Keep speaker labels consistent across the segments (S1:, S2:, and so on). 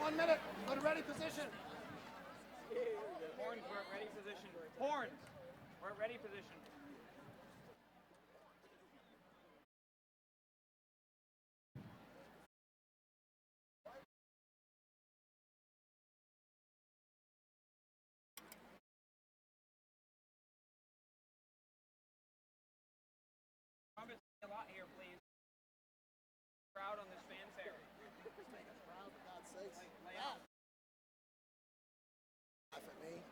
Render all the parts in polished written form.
S1: 1 minute. Go to ready position.
S2: Horns, we're at ready position. Horns, we're at ready position. A lot here, please. Proud on this fanfare.
S1: Make us proud, for God's sakes.
S2: Lay out.
S1: Laugh at me.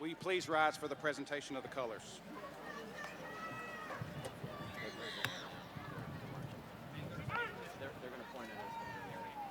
S3: Will you please rise for the presentation of the colors?
S2: They're going to point at us from the area.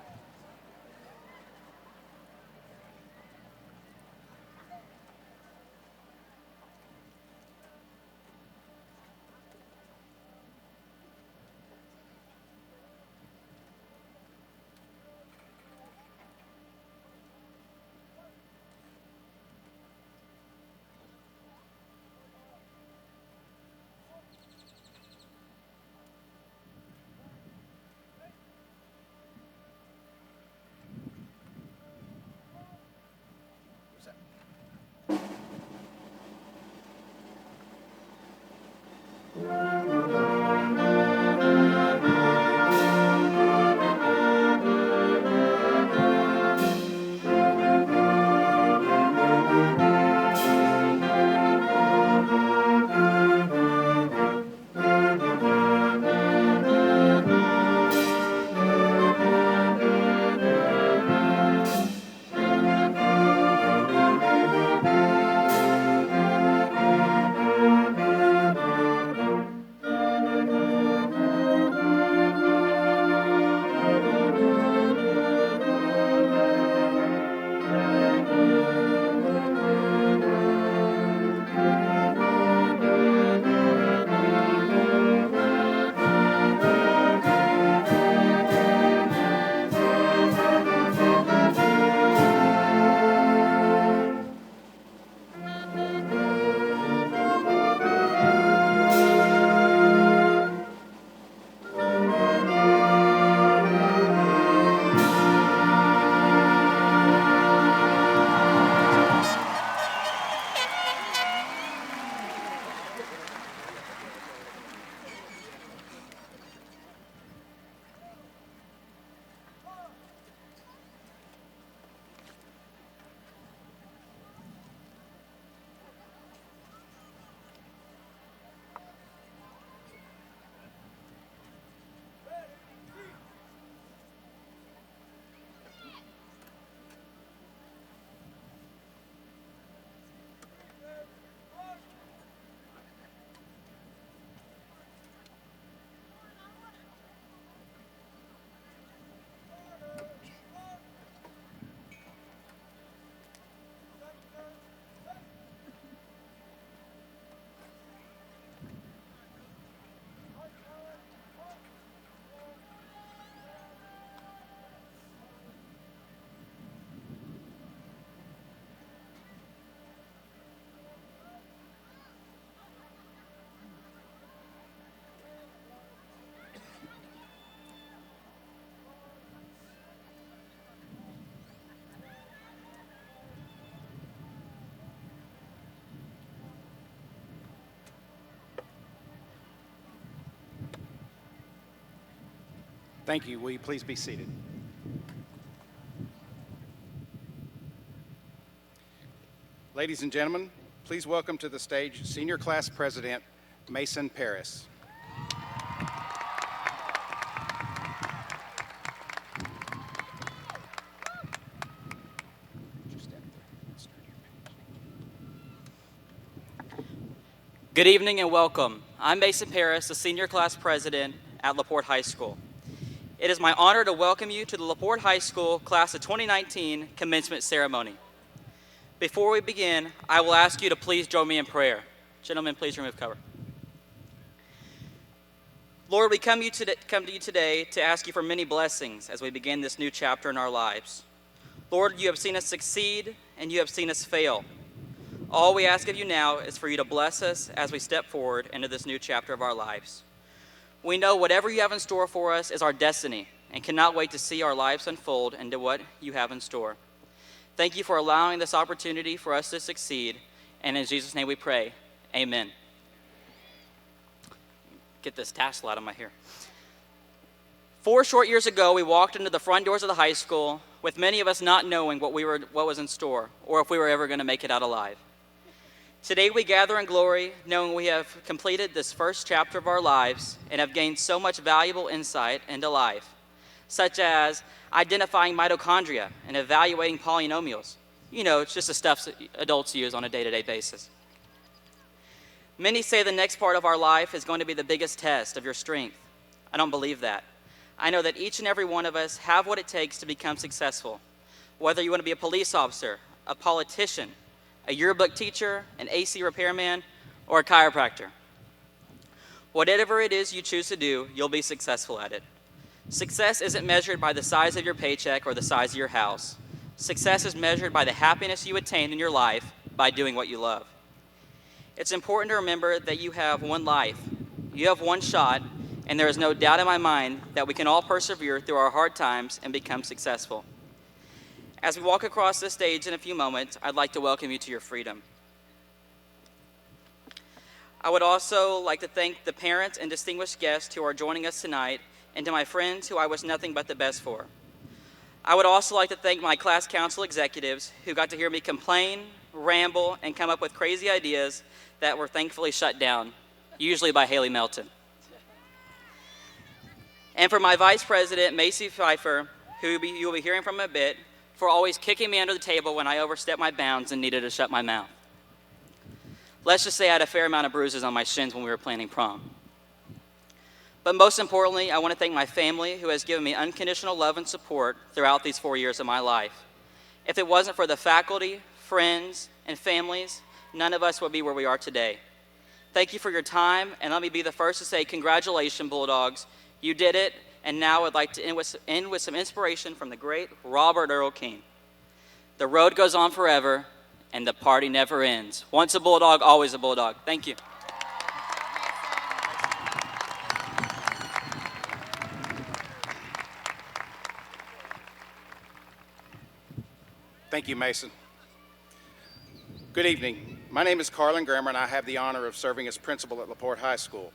S3: Thank you. Will you please be seated? Ladies and gentlemen, please welcome to the stage Senior Class President, Mason Paris.
S4: Good evening and welcome. I'm Mason Paris, the Senior Class President at LaPorte High School. It is my honor to welcome you to the LaPorte High School Class of 2019 Commencement Ceremony. Before we begin, I will ask you to please join me in prayer. Gentlemen, please remove cover. Lord, we come to you today to ask you for many blessings as we begin this new chapter in our lives. Lord, you have seen us succeed and you have seen us fail. All we ask of you now is for you to bless us as we step forward into this new chapter of our lives. We know whatever you have in store for us is our destiny and cannot wait to see our lives unfold into what you have in store. Thank you for allowing this opportunity for us to succeed, and in Jesus' name we pray, amen. Get this tassel out of my hair. 4 short years ago, we walked into the front doors of the high school with many of us not knowing what was in store or if we were ever going to make it out alive. Today we gather in glory knowing we have completed this first chapter of our lives and have gained so much valuable insight into life, such as identifying mitochondria and evaluating polynomials. You know, it's just the stuff that adults use on a day-to-day basis. Many say the next part of our life is going to be the biggest test of your strength. I don't believe that. I know that each and every one of us have what it takes to become successful. Whether you want to be a police officer, a politician, a yearbook teacher, an AC repairman, or a chiropractor. Whatever it is you choose to do, you'll be successful at it. Success isn't measured by the size of your paycheck or the size of your house. Success is measured by the happiness you attain in your life by doing what you love. It's important to remember that you have one life, you have one shot, and there is no doubt in my mind that we can all persevere through our hard times and become successful. As we walk across this stage in a few moments, I'd like to welcome you to your freedom. I would also like to thank the parents and distinguished guests who are joining us tonight, and to my friends who I wish nothing but the best for. I would also like to thank my class council executives who got to hear me complain, ramble, and come up with crazy ideas that were thankfully shut down, usually by Haley Melton. And for my vice president, Macy Pfeiffer, who you will be hearing from in a bit, for always kicking me under the table when I overstepped my bounds and needed to shut my mouth. Let's just say I had a fair amount of bruises on my shins when we were planning prom. But most importantly, I want to thank my family who has given me unconditional love and support throughout these 4 years of my life. If it wasn't for the faculty, friends, and families, none of us would be where we are today. Thank you for your time, and let me be the first to say congratulations, Bulldogs. You did it. And now I'd like to end with some inspiration from the great Robert Earl King. The road goes on forever, and the party never ends. Once a Bulldog, always a Bulldog. Thank you.
S3: Thank you, Mason. Good evening. My name is Carlin Grammer, and I have the honor of serving as principal at LaPorte High School.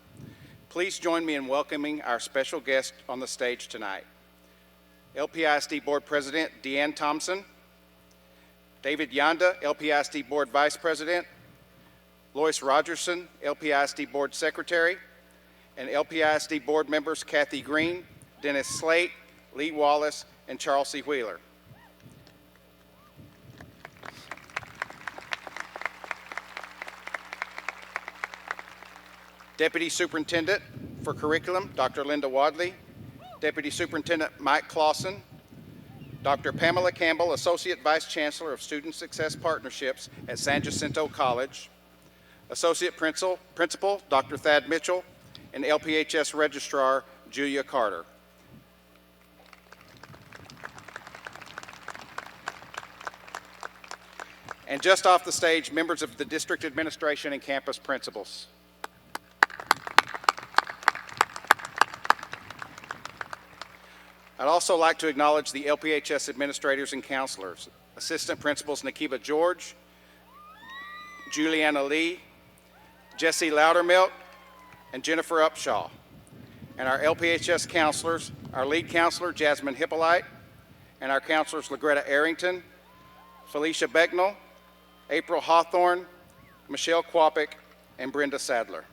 S3: Please join me in welcoming our special guest on the stage tonight. LPISD Board President Deanne Thompson, David Yanda, LPISD Board Vice President, Lois Rogerson, LPISD Board Secretary, and LPISD Board members Kathy Green, Dennis Slate, Lee Wallace, and Charles C. Wheeler. Deputy Superintendent for Curriculum, Dr. Linda Wadley, Deputy Superintendent Mike Clausen, Dr. Pamela Campbell, Associate Vice Chancellor of Student Success Partnerships at San Jacinto College, Associate Principal Dr. Thad Mitchell, and LPHS Registrar Julia Carter. And just off the stage, members of the district administration and campus principals. I'd also like to acknowledge the LPHS administrators and counselors, Assistant Principals Nakiba George, Juliana Lee, Jesse Loudermilk, and Jennifer Upshaw, and our LPHS counselors, our lead counselor, Jasmine Hippolyte, and our counselors, LaGreta Arrington, Felicia Becknell, April Hawthorne, Michelle Quapic, and Brenda Sadler.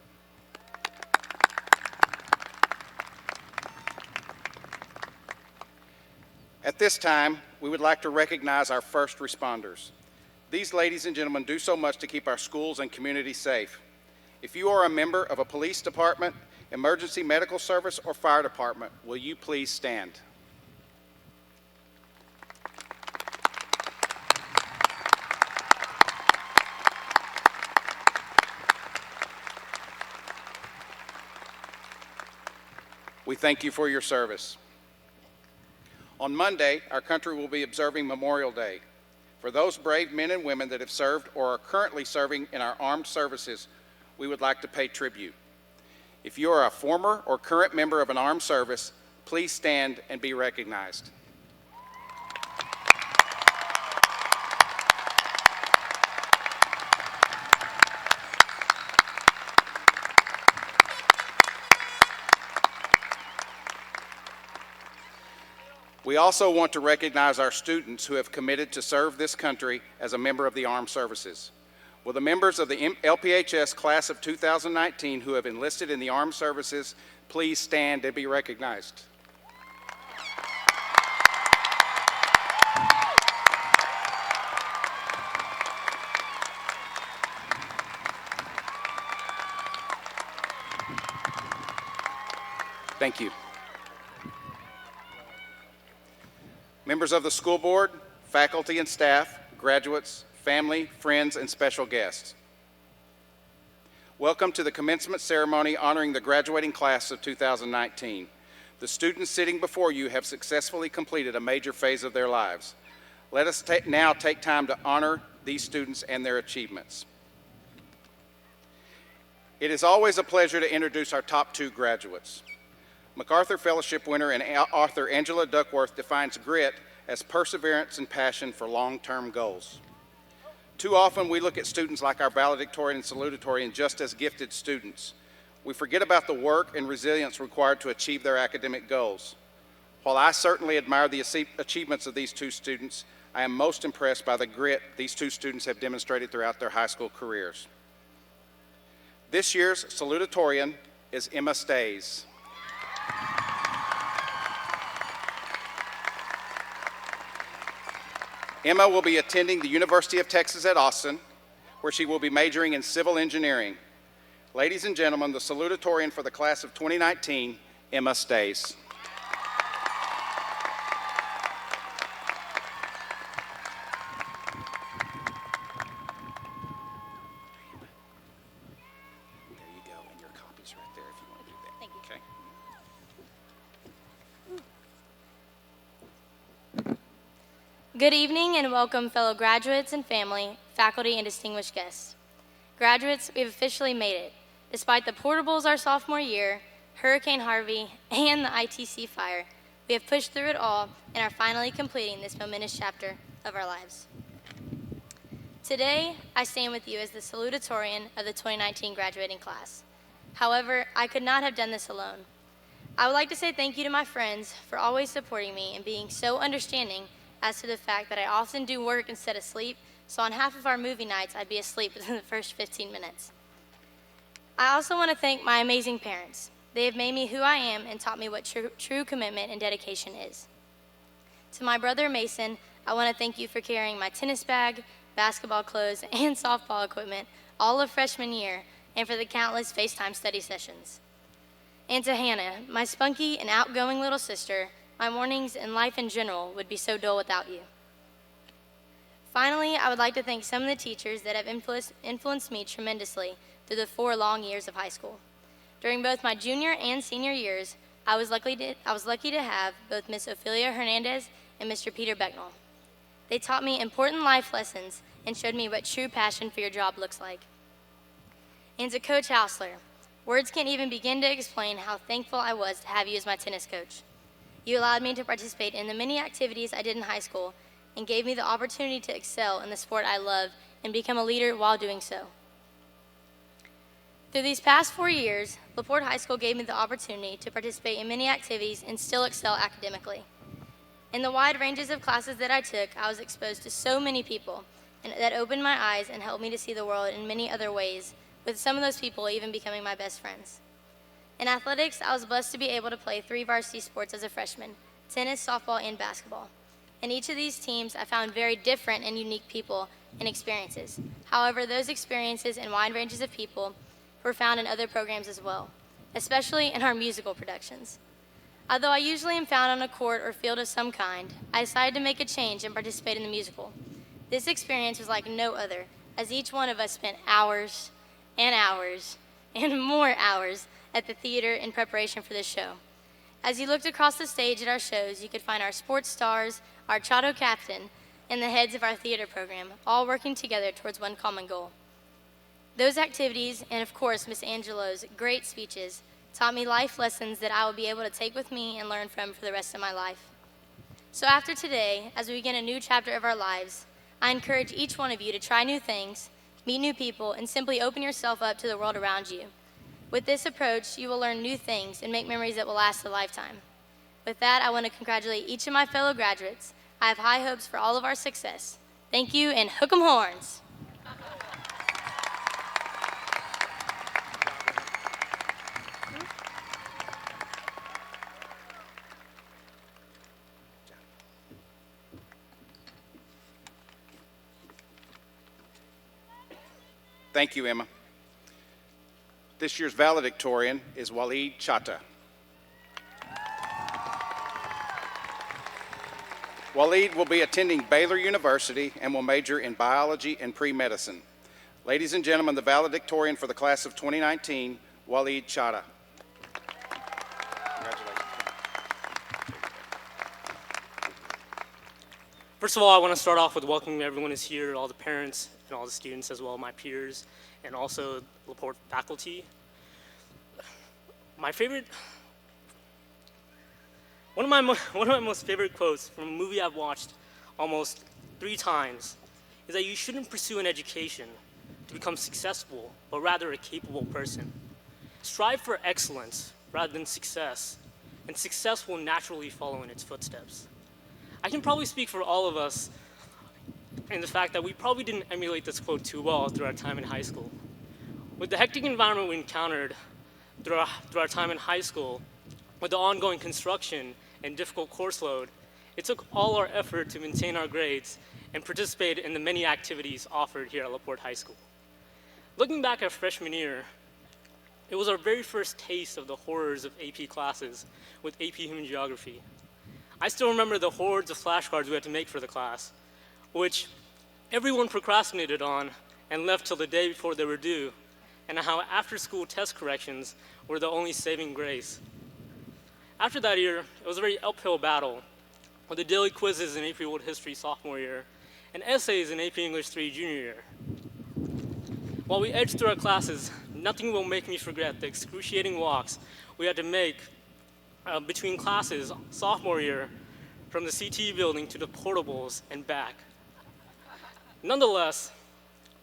S3: At this time, we would like to recognize our first responders. These ladies and gentlemen do so much to keep our schools and community safe. If you are a member of a police department, emergency medical service, or fire department, will you please stand? We thank you for your service. On Monday, our country will be observing Memorial Day. For those brave men and women that have served or are currently serving in our armed services, we would like to pay tribute. If you are a former or current member of an armed service, please stand and be recognized. We also want to recognize our students who have committed to serve this country as a member of the armed services. Will the members of the LPHS class of 2019 who have enlisted in the armed services please stand and be recognized? Thank you. Members of the school board, faculty and staff, graduates, family, friends, and special guests. Welcome to the commencement ceremony honoring the graduating class of 2019. The students sitting before you have successfully completed a major phase of their lives. Let us now take time to honor these students and their achievements. It is always a pleasure to introduce our top two graduates. MacArthur Fellowship winner and author Angela Duckworth defines grit as perseverance and passion for long-term goals. Too often we look at students like our valedictorian and salutatorian just as gifted students. We forget about the work and resilience required to achieve their academic goals. While I certainly admire the achievements of these two students, I am most impressed by the grit these two students have demonstrated throughout their high school careers. This year's salutatorian is Emma Stays. Emma will be attending the University of Texas at Austin, where she will be majoring in civil engineering. Ladies and gentlemen, the salutatorian for the class of 2019, Emma Stays. There you go, and your copy's right there if you want to do that.
S5: Thank you.
S3: Okay.
S5: Good evening and welcome, fellow graduates and family, faculty, and distinguished guests. Graduates, we have officially made it. Despite the portables our sophomore year, Hurricane Harvey, and the ITC fire, we have pushed through it all and are finally completing this momentous chapter of our lives. Today, I stand with you as the salutatorian of the 2019 graduating class. However, I could not have done this alone. I would like to say thank you to my friends for always supporting me and being so understanding as to the fact that I often do work instead of sleep, so on half of our movie nights, I'd be asleep within the first 15 minutes. I also want to thank my amazing parents. They have made me who I am and taught me what true commitment and dedication is. To my brother Mason, I want to thank you for carrying my tennis bag, basketball clothes, and softball equipment all of freshman year, and for the countless FaceTime study sessions. And to Hannah, my spunky and outgoing little sister, my mornings and life in general would be so dull without you. Finally, I would like to thank some of the teachers that have influenced me tremendously through the 4 long years of high school. During both my junior and senior years, I was lucky to have both Miss Ophelia Hernandez and Mr. Peter Becknell. They taught me important life lessons and showed me what true passion for your job looks like. And to Coach Hausler, words can't even begin to explain how thankful I was to have you as my tennis coach. You allowed me to participate in the many activities I did in high school and gave me the opportunity to excel in the sport I love and become a leader while doing so. Through these past 4 years, LaPorte High School gave me the opportunity to participate in many activities and still excel academically. In the wide ranges of classes that I took, I was exposed to so many people and that opened my eyes and helped me to see the world in many other ways, with some of those people even becoming my best friends. In athletics, I was blessed to be able to play 3 varsity sports as a freshman: tennis, softball, and basketball. In each of these teams, I found very different and unique people and experiences. However, those experiences and wide ranges of people were found in other programs as well, especially in our musical productions. Although I usually am found on a court or field of some kind, I decided to make a change and participate in the musical. This experience was like no other, as each one of us spent hours and hours and more hours at the theater in preparation for this show. As you looked across the stage at our shows, you could find our sports stars, our Chato captain, and the heads of our theater program, all working together towards one common goal. Those activities, and of course Miss Angelo's great speeches, taught me life lessons that I will be able to take with me and learn from for the rest of my life. So after today, as we begin a new chapter of our lives, I encourage each one of you to try new things, meet new people, and simply open yourself up to the world around you. With this approach, you will learn new things and make memories that will last a lifetime. With that, I want to congratulate each of my fellow graduates. I have high hopes for all of our success. Thank you, and hook 'em horns.
S3: Thank you, Emma. This year's valedictorian is Waleed Chata. Waleed will be attending Baylor University and will major in biology and pre-medicine. Ladies and gentlemen, the valedictorian for the class of 2019, Waleed Chata. Congratulations.
S6: First of all, I want to start off with welcoming everyone who's here, all the parents and all the students, as well as my peers, and also LaPorte faculty. One of my most favorite quotes from a movie I've watched almost 3 times is that you shouldn't pursue an education to become successful, but rather a capable person. Strive for excellence rather than success, and success will naturally follow in its footsteps. I can probably speak for all of us in the fact that we probably didn't emulate this quote too well through our time in high school. With the hectic environment we encountered through our time in high school, with the ongoing construction and difficult course load, it took all our effort to maintain our grades and participate in the many activities offered here at LaPorte High School. Looking back at freshman year, it was our very first taste of the horrors of AP classes with AP Human Geography. I still remember the hordes of flashcards we had to make for the class, which everyone procrastinated on and left till the day before they were due, and how after-school test corrections were the only saving grace. After that year, it was a very uphill battle, with the daily quizzes in AP World History sophomore year and essays in AP English 3 junior year. While we edged through our classes, nothing will make me forget the excruciating walks we had to make between classes sophomore year from the CT building to the portables and back. Nonetheless,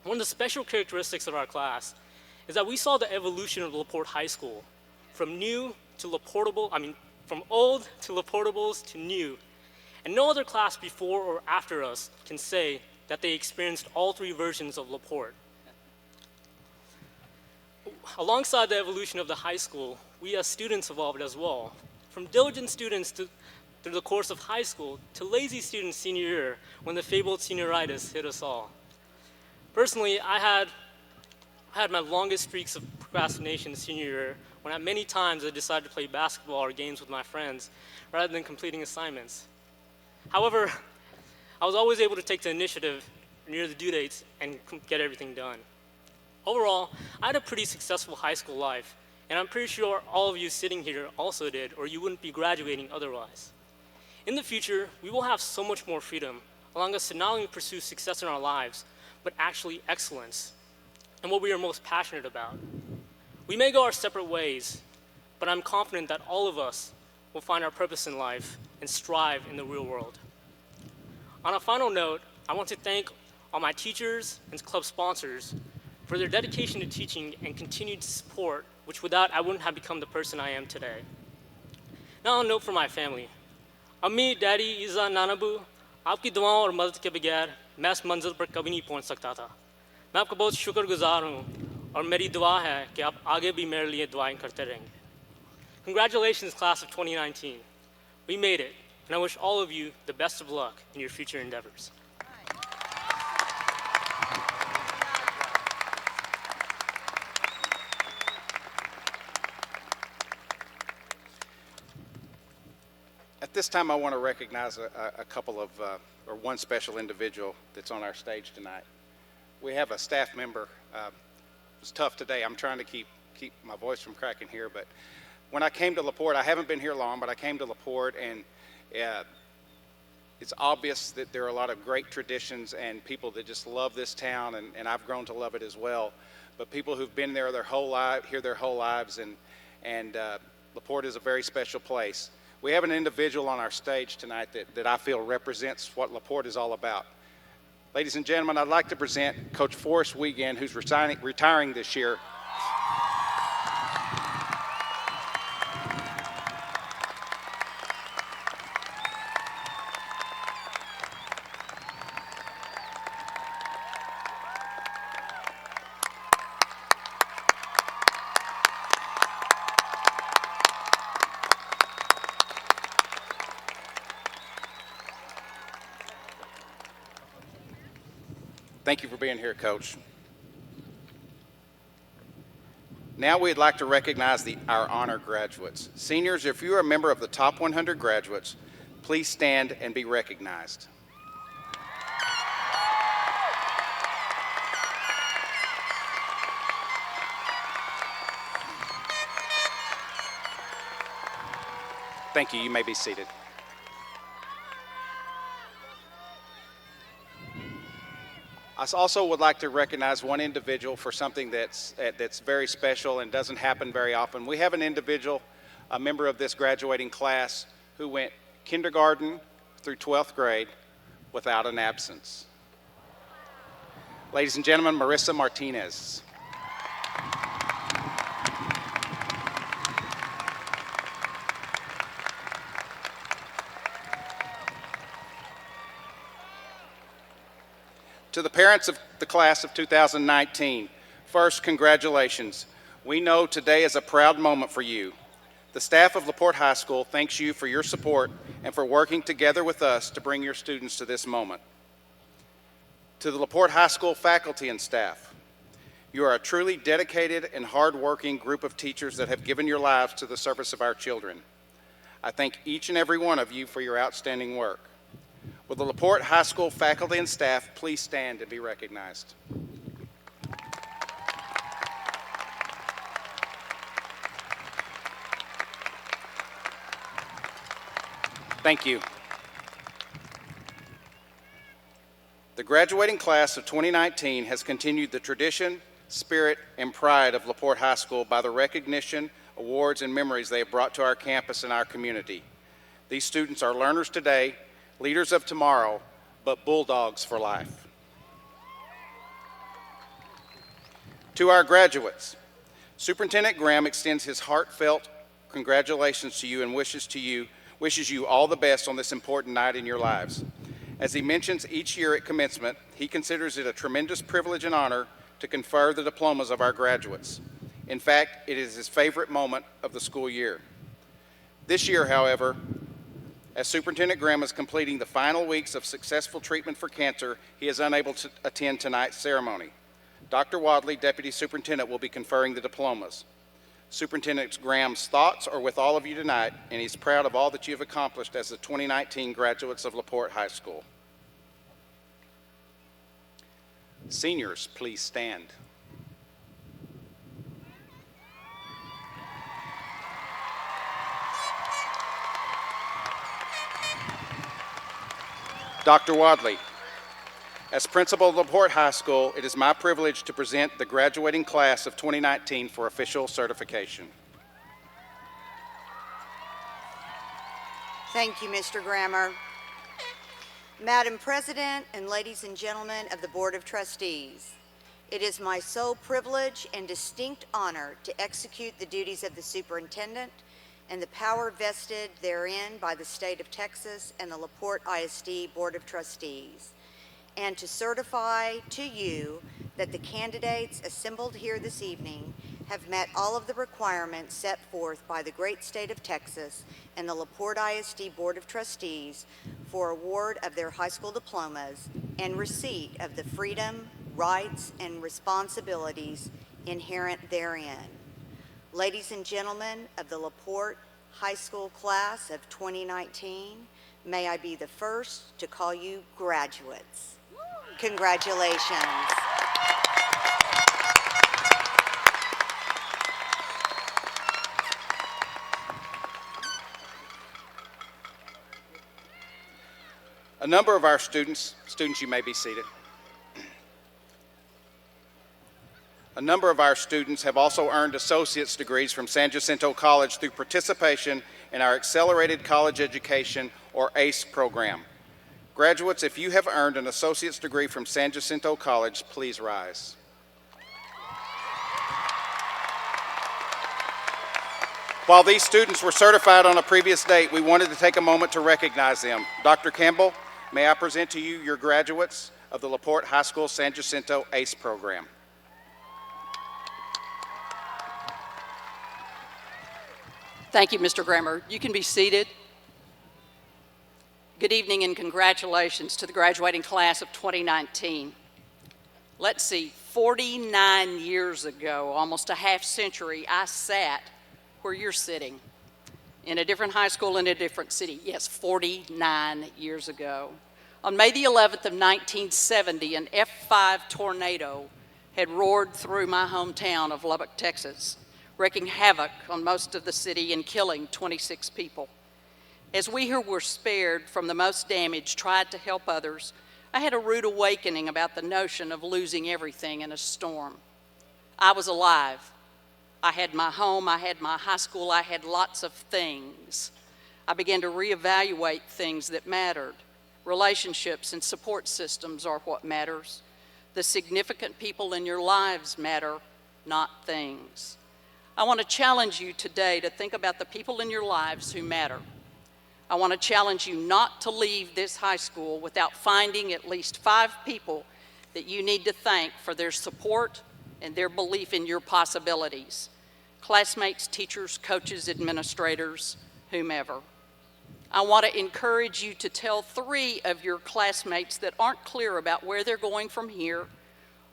S6: one of the special characteristics of our class is that we saw the evolution of LaPorte High School from new to LaPortable, from old to LaPortables to new. And no other class before or after us can say that they experienced all 3 versions of LaPorte. Alongside the evolution of the high school, we as students evolved as well. From diligent students through the course of high school to lazy students senior year when the fabled senioritis hit us all. Personally, I had my longest streaks of procrastination senior year when at many times I decided to play basketball or games with my friends rather than completing assignments. However, I was always able to take the initiative near the due dates and get everything done. Overall, I had a pretty successful high school life, and I'm pretty sure all of you sitting here also did, or you wouldn't be graduating otherwise. In the future, we will have so much more freedom, allowing us to not only pursue success in our lives, but actually excellence and what we are most passionate about. We may go our separate ways, but I'm confident that all of us will find our purpose in life and strive in the real world. On a final note, I want to thank all my teachers and club sponsors for their dedication to teaching and continued support which without I wouldn't have become the person I am today. Now a note for my family. Ammi, Daddy, Iza, Nanabu, आपकी दुआओं और मदद के बगैर मैं इस मंजिल पर कभी नहीं पहुंच सकता था। मैं आपका बहुत शुक्रगुजार हूं और मेरी दुआ है कि आप आगे भी मेरे लिए दुआएं करते रहेंगे। Congratulations, class of 2019. We made it, and I wish all of you the best of luck in your future endeavors.
S3: At this time, I want to recognize a couple of, or one special individual that's on our stage tonight. We have a staff member. It's tough today. I'm trying to keep my voice from cracking here, but when I came to LaPorte, I haven't been here long, but I came to LaPorte, and it's obvious that there are a lot of great traditions and people that just love this town, and I've grown to love it as well. But people who've been there their whole lives, and LaPorte is a very special place. We have an individual on our stage tonight that I feel represents what LaPorte is all about. Ladies and gentlemen, I'd like to present Coach Forrest Wiegand, who's retiring this year. Thank you for being here, Coach. Now we'd like to recognize our honor graduates. Seniors, if you are a member of the top 100 graduates, please stand and be recognized. Thank you. You may be seated. I also would like to recognize one individual for something that's very special and doesn't happen very often. We have an individual, a member of this graduating class, who went kindergarten through 12th grade without an absence. Ladies and gentlemen, Marissa Martinez. To the parents of the class of 2019, first, congratulations. We know today is a proud moment for you. The staff of LaPorte High School thanks you for your support and for working together with us to bring your students to this moment. To the LaPorte High School faculty and staff, you are a truly dedicated and hardworking group of teachers that have given your lives to the service of our children. I thank each and every one of you for your outstanding work. Will the LaPorte High School faculty and staff please stand and be recognized? Thank you. The graduating class of 2019 has continued the tradition, spirit, and pride of LaPorte High School by the recognition, awards, and memories they have brought to our campus and our community. These students are learners today, leaders of tomorrow, but bulldogs for life. To our graduates, Superintendent Graham extends his heartfelt congratulations to you and wishes you all the best on this important night in your lives. As he mentions each year at commencement, he considers it a tremendous privilege and honor to confer the diplomas of our graduates. In fact, it is his favorite moment of the school year. This year, however, as Superintendent Graham is completing the final weeks of successful treatment for cancer, he is unable to attend tonight's ceremony. Dr. Wadley, Deputy Superintendent, will be conferring the diplomas. Superintendent Graham's thoughts are with all of you tonight, and he's proud of all that you have accomplished as the 2019 graduates of LaPorte High School. Seniors, please stand. Dr. Wadley, as principal of LaPorte High School, it is my privilege to present the graduating class of 2019 for official certification.
S7: Thank you, Mr. Grammer. Madam President and ladies and gentlemen of the Board of Trustees, It is my sole privilege and distinct honor to execute the duties of the superintendent and the power vested therein by the state of Texas and the LaPorte ISD Board of Trustees, and to certify to you that the candidates assembled here this evening have met all of the requirements set forth by the great state of Texas and the LaPorte ISD Board of Trustees for award of their high school diplomas and receipt of the freedom, rights, and responsibilities inherent therein. Ladies and gentlemen of the LaPorte High School class of 2019, may I be the first to call you graduates. Congratulations.
S3: A number of our students, you may be seated. A number of our students have also earned associate's degrees from San Jacinto College through participation in our Accelerated College Education, or ACE program. Graduates, if you have earned an associate's degree from San Jacinto College, please rise. While these students were certified on a previous date, we wanted to take a moment to recognize them. Dr. Campbell, may I present to you your graduates of the LaPorte High School San Jacinto ACE program.
S8: Thank you, Mr. Grammer. You can be seated. Good evening and congratulations to the graduating class of 2019. Let's see, 49 years ago, almost a half century, I sat where you're sitting, in a different high school in a different city. Yes, 49 years ago. On May the 11th of 1970, an F5 tornado had roared through my hometown of Lubbock, Texas, wreaking havoc on most of the city and killing 26 people. As we who were spared from the most damage tried to help others, I had a rude awakening about the notion of losing everything in a storm. I was alive. I had my home, I had my high school, I had lots of things. I began to reevaluate things that mattered. Relationships and support systems are what matters. The significant people in your lives matter, not things. I want to challenge you today to think about the people in your lives who matter. I want to challenge you not to leave this high school without finding at least 5 people that you need to thank for their support and their belief in your possibilities. Classmates, teachers, coaches, administrators, whomever. I want to encourage you to tell 3 of your classmates that aren't clear about where they're going from here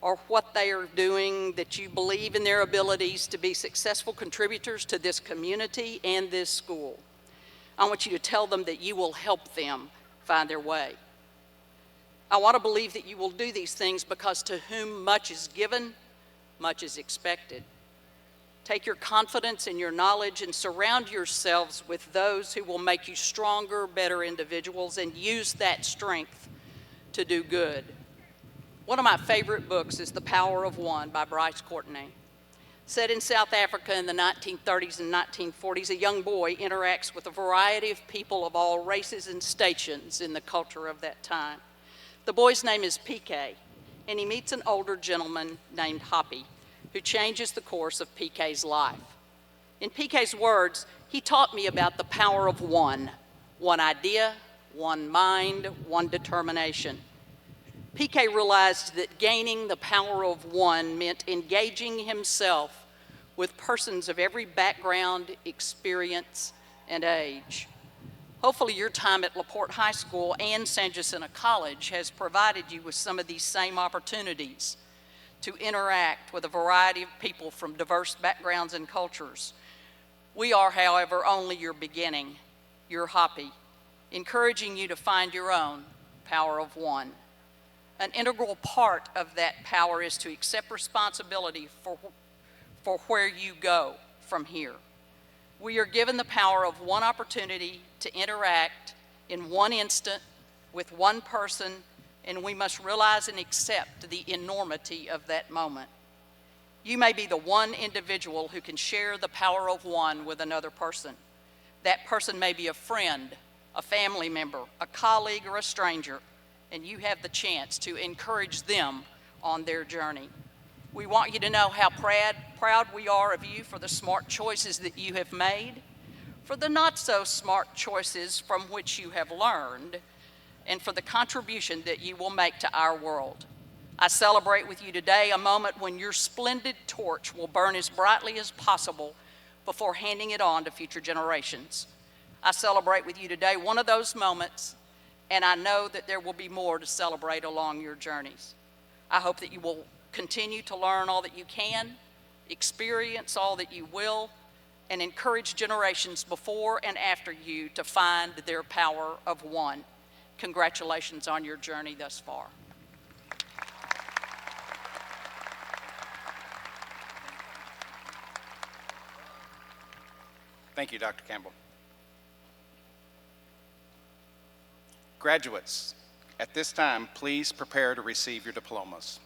S8: or what they are doing, that you believe in their abilities to be successful contributors to this community and this school. I want you to tell them that you will help them find their way. I want to believe that you will do these things because to whom much is given, much is expected. Take your confidence and your knowledge and surround yourselves with those who will make you stronger, better individuals, and use that strength to do good. One of my favorite books is The Power of One by Bryce Courtenay. Set in South Africa in the 1930s and 1940s, a young boy interacts with a variety of people of all races and stations in the culture of that time. The boy's name is PK, and he meets an older gentleman named Hoppy, who changes the course of PK's life. In PK's words, he taught me about the power of one idea, one mind, one determination. PK realized that gaining the power of one meant engaging himself with persons of every background, experience, and age. Hopefully your time at LaPorte High School and San Jacinto College has provided you with some of these same opportunities to interact with a variety of people from diverse backgrounds and cultures. We are, however, only your beginning, your Hoppy, encouraging you to find your own power of one. An integral part of that power is to accept responsibility for where you go from here. We are given the power of one opportunity to interact in one instant with one person, and we must realize and accept the enormity of that moment. You may be the one individual who can share the power of one with another person. That person may be a friend, a family member, a colleague, or a stranger, and you have the chance to encourage them on their journey. We want you to know how proud we are of you for the smart choices that you have made, for the not so smart choices from which you have learned, and for the contribution that you will make to our world. I celebrate with you today a moment when your splendid torch will burn as brightly as possible before handing it on to future generations. I celebrate with you today one of those moments, and I know that there will be more to celebrate along your journeys. I hope that you will continue to learn all that you can, experience all that you will, and encourage generations before and after you to find their power of one. Congratulations on your journey thus far.
S3: Thank you, Dr. Campbell. Graduates, at this time, please prepare to receive your diplomas.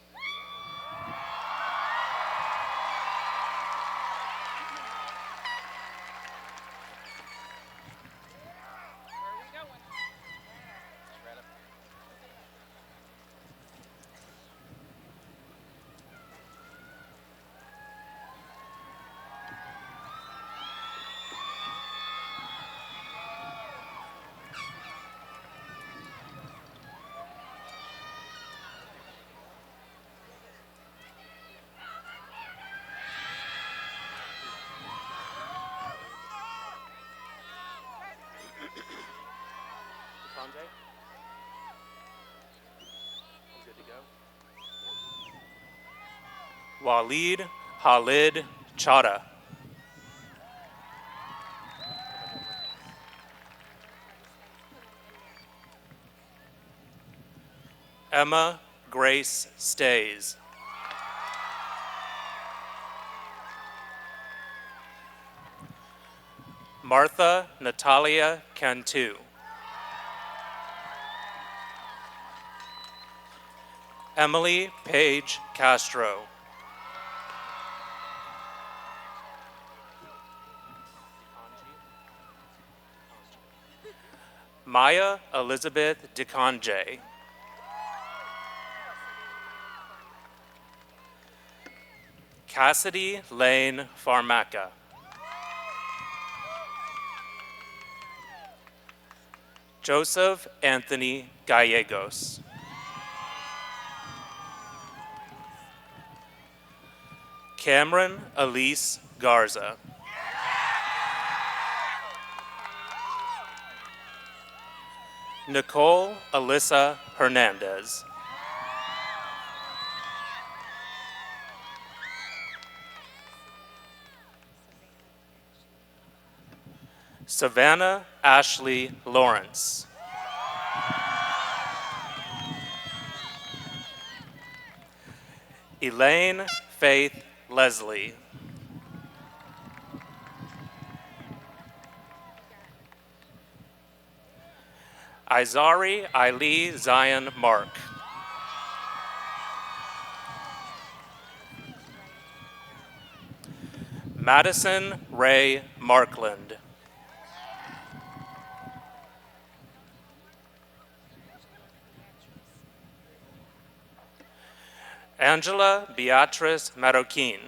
S9: Walid Khalid Chada. Emma Grace Stays. Martha Natalia Cantu. Emily Paige Castro. Maya Elizabeth DeConje. Cassidy Lane Farmaca. Joseph Anthony Gallegos. Cameron Elise Garza. Nicole Alyssa Hernandez. Savannah Ashley Lawrence. Elaine Faith Leslie. Izari Aili Zion Mark. Madison Ray Markland. Angela Beatrice Marroquin.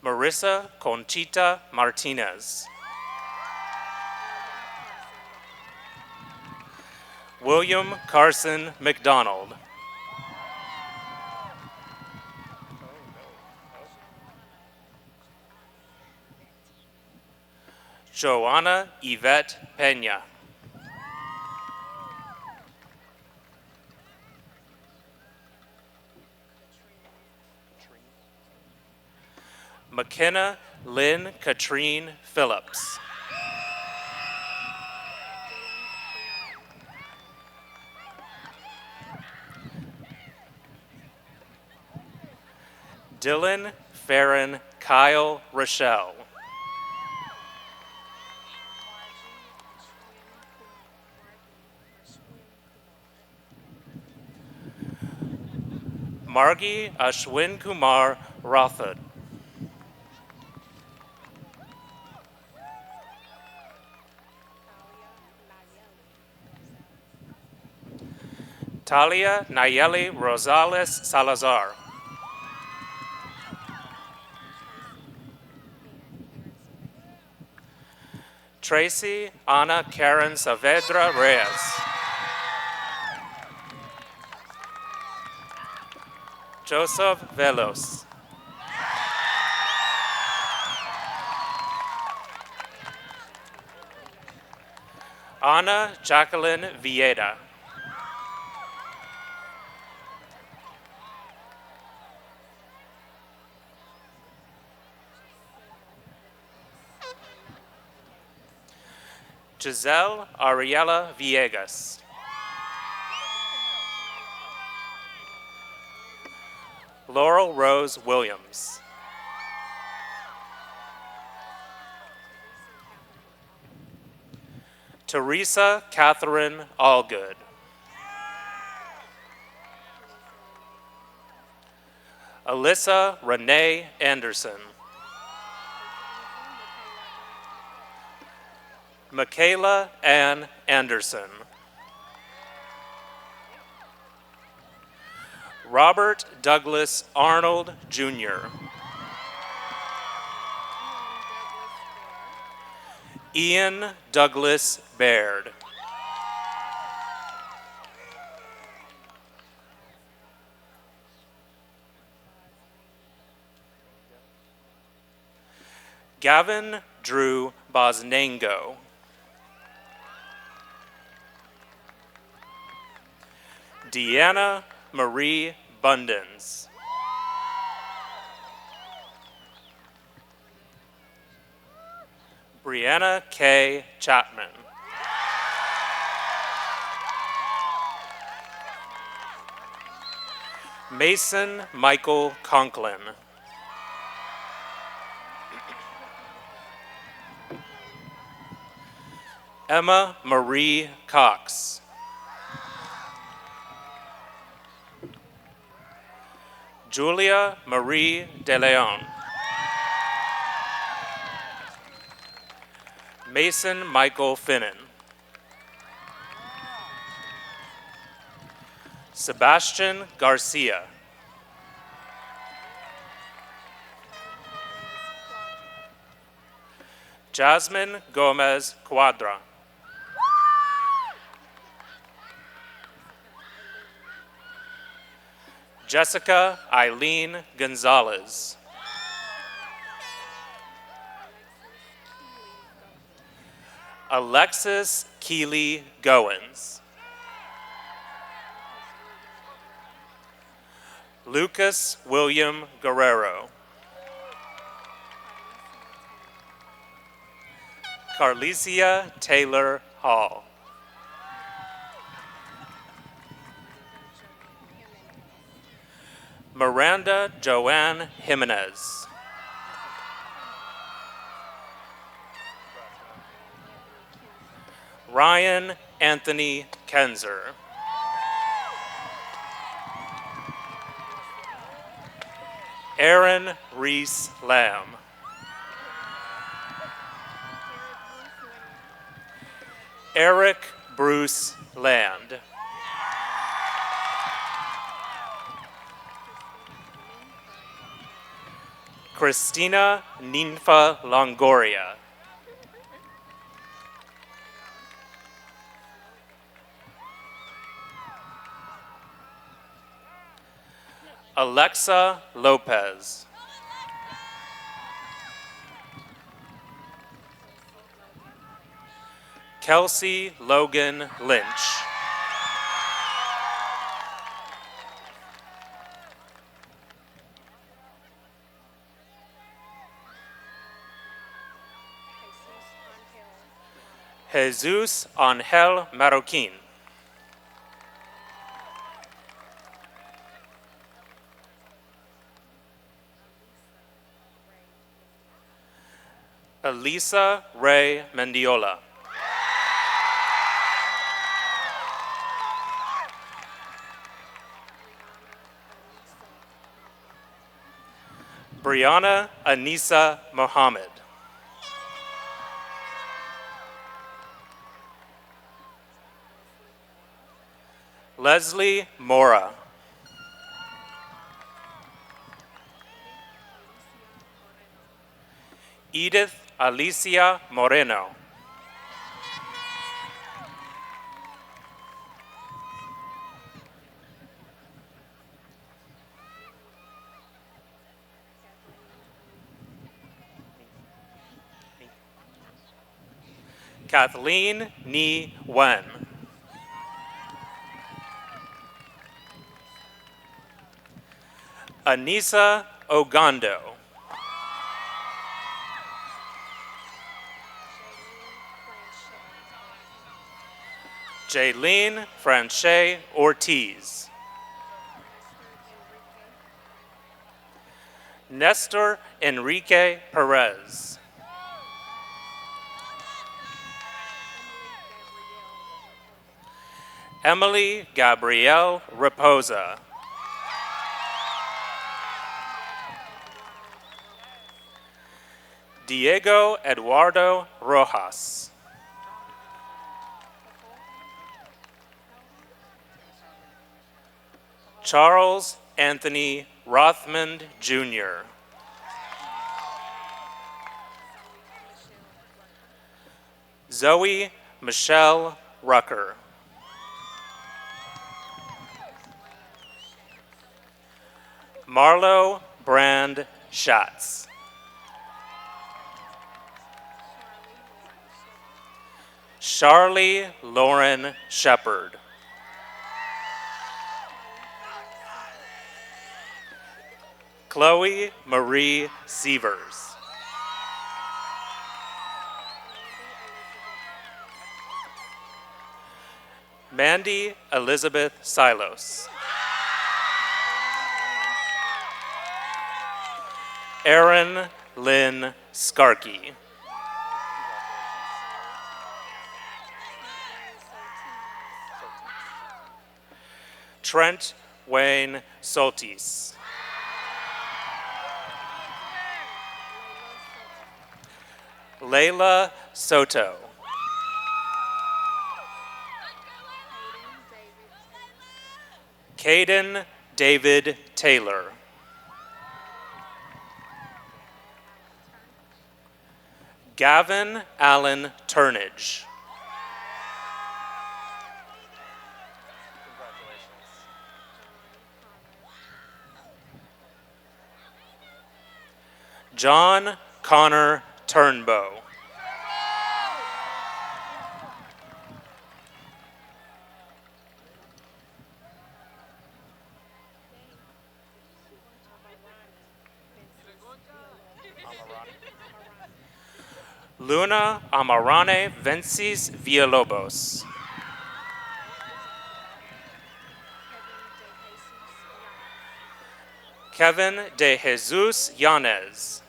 S9: Marissa Conchita Martinez. William Carson McDonald. Joanna Yvette Pena. McKenna Lynn Katrine Phillips. Dylan Farron Kyle Rochelle. Margie Ashwin Kumar Rathod. Natalia Nayeli Rosales Salazar. Tracy Ana Karen Saavedra Reyes. Joseph Velos. Ana Jacqueline Vieda. Giselle Ariela Villegas. Laurel Rose Williams. Teresa Catherine Allgood. Alyssa Renee Anderson. Michaela Ann Anderson. Robert Douglas Arnold, Jr. Ian Douglas Baird. Gavin Drew Bosnango. Deanna Marie Bundens. Brianna K. Chapman. Mason Michael Conklin. Emma Marie Cox. Julia Marie De Leon. Mason Michael Finnan. Sebastian Garcia. Jasmine Gomez Cuadra. Jessica Eileen Gonzalez. Alexis Keeley Goins. Lucas William Guerrero. Carlicia Taylor Hall. Miranda Joanne Jimenez. Ryan Anthony Kenzer. Aaron Reese Lamb. Eric Bruce Land. Christina Ninfa Longoria. Alexa Lopez. Kelsey Logan Lynch. Jesus Angel Marroquin. Elisa Ray Mendiola. Brianna Anissa Mohammed. Leslie Mora. Edith Alicia Moreno. Kathleen Ni Wen. Anissa Ogando. Jaylene Franche Ortiz. Nestor Enrique Perez. Emily Gabrielle Raposa. Diego Eduardo Rojas. Charles Anthony Rothmond, Jr. Zoe Michelle Rucker. Marlo Brand Schatz. Charlie Lauren Shepard. Chloe Marie Sievers. Mandy Elizabeth Silos. Erin Lynn Skarkey. Trent Wayne Soltis. Layla Soto. Caden David Taylor. Gavin Allen Turnage. John Connor Turnbow. Luna Amarane Vencis Villalobos. Kevin de Jesus Yanez.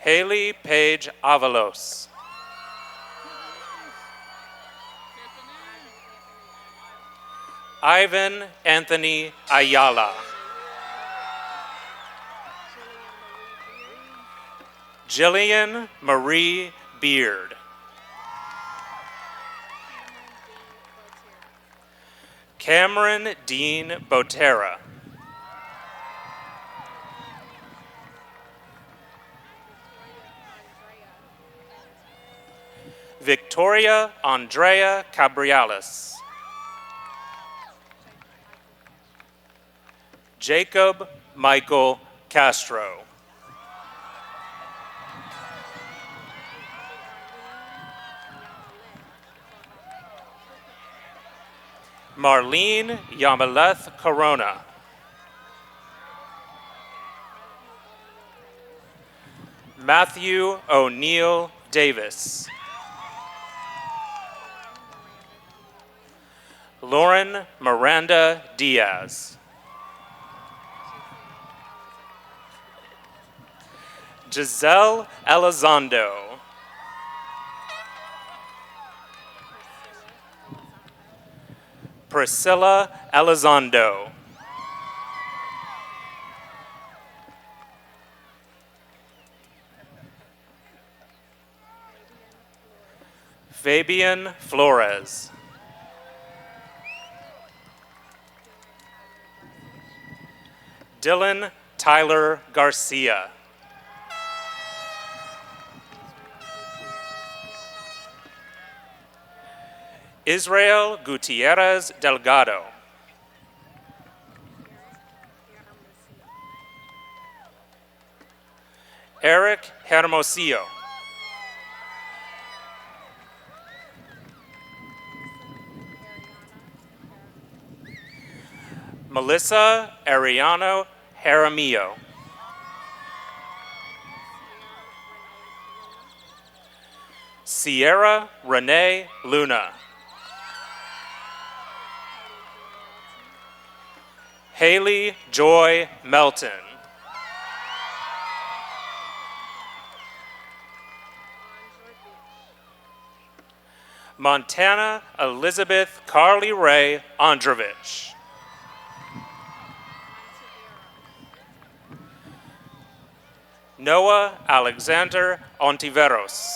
S9: Haley Page Avalos. Ivan Anthony Ayala. Jillian Marie Beard. Cameron Dean Botera. Victoria Andrea Cabriales. Jacob Michael Castro. Marlene Yamaleth Corona. Matthew O'Neill Davis. Lauren Miranda Diaz. Giselle Elizondo. Priscilla Elizondo. Fabian Flores. Dylan Tyler Garcia. Israel Gutierrez Delgado. Eric Hermosillo. Melissa Ariano Jaramillo. Sierra Renee Luna. Haley Joy Melton. Montana Elizabeth Carly Ray Androvich. Noah Alexander Ontiveros.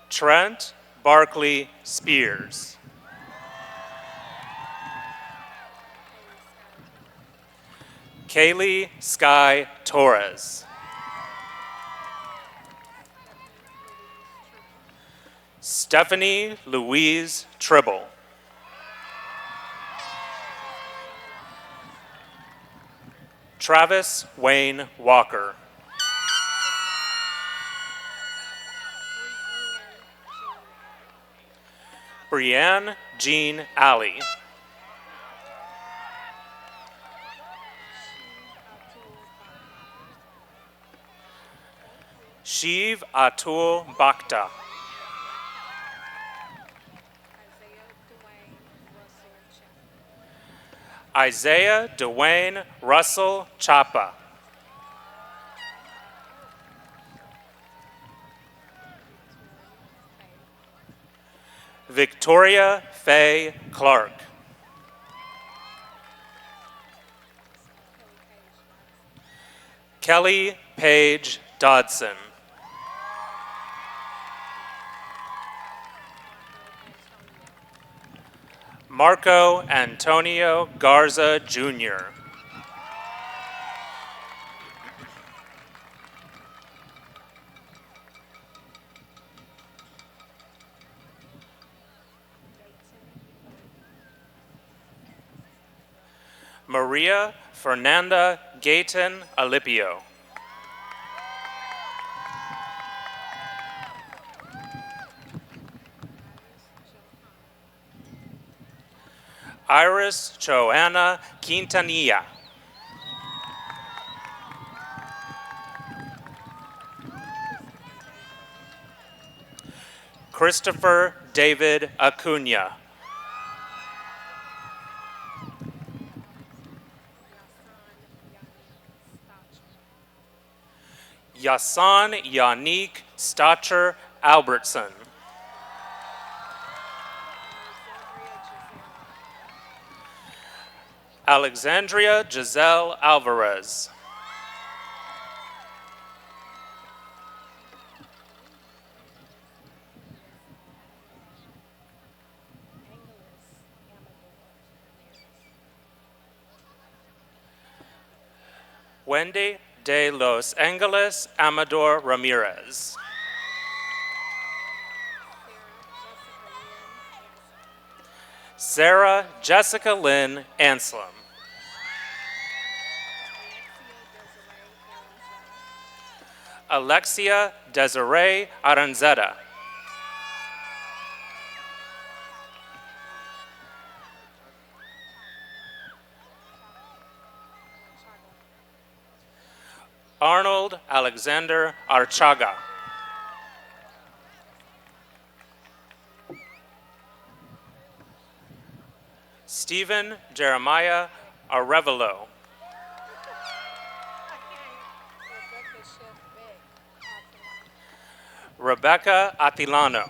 S9: Trent Barkley Spears. Kaylee Sky Torres. Stephanie Louise Tribble. Travis Wayne Walker. Brianne Jean Alley. Shiv Atul Bakhta. Isaiah Dwayne Russell Chapa. Victoria Faye Clark. Kelly Paige Dodson. Marco Antonio Garza Jr. Maria Fernanda Gayton Alipio. Iris Joanna Quintanilla. Christopher David Acuna. Yasan Yannick Stacher Albertson. Alexandria Giselle Alvarez. Wendy de Los Angeles Amador Ramirez. Sarah Jessica Lynn Anselm. Alexia Desiree Aranzeta. Arnold Alexander Archaga. Stephen Jeremiah Arevalo. Rebecca Atilano.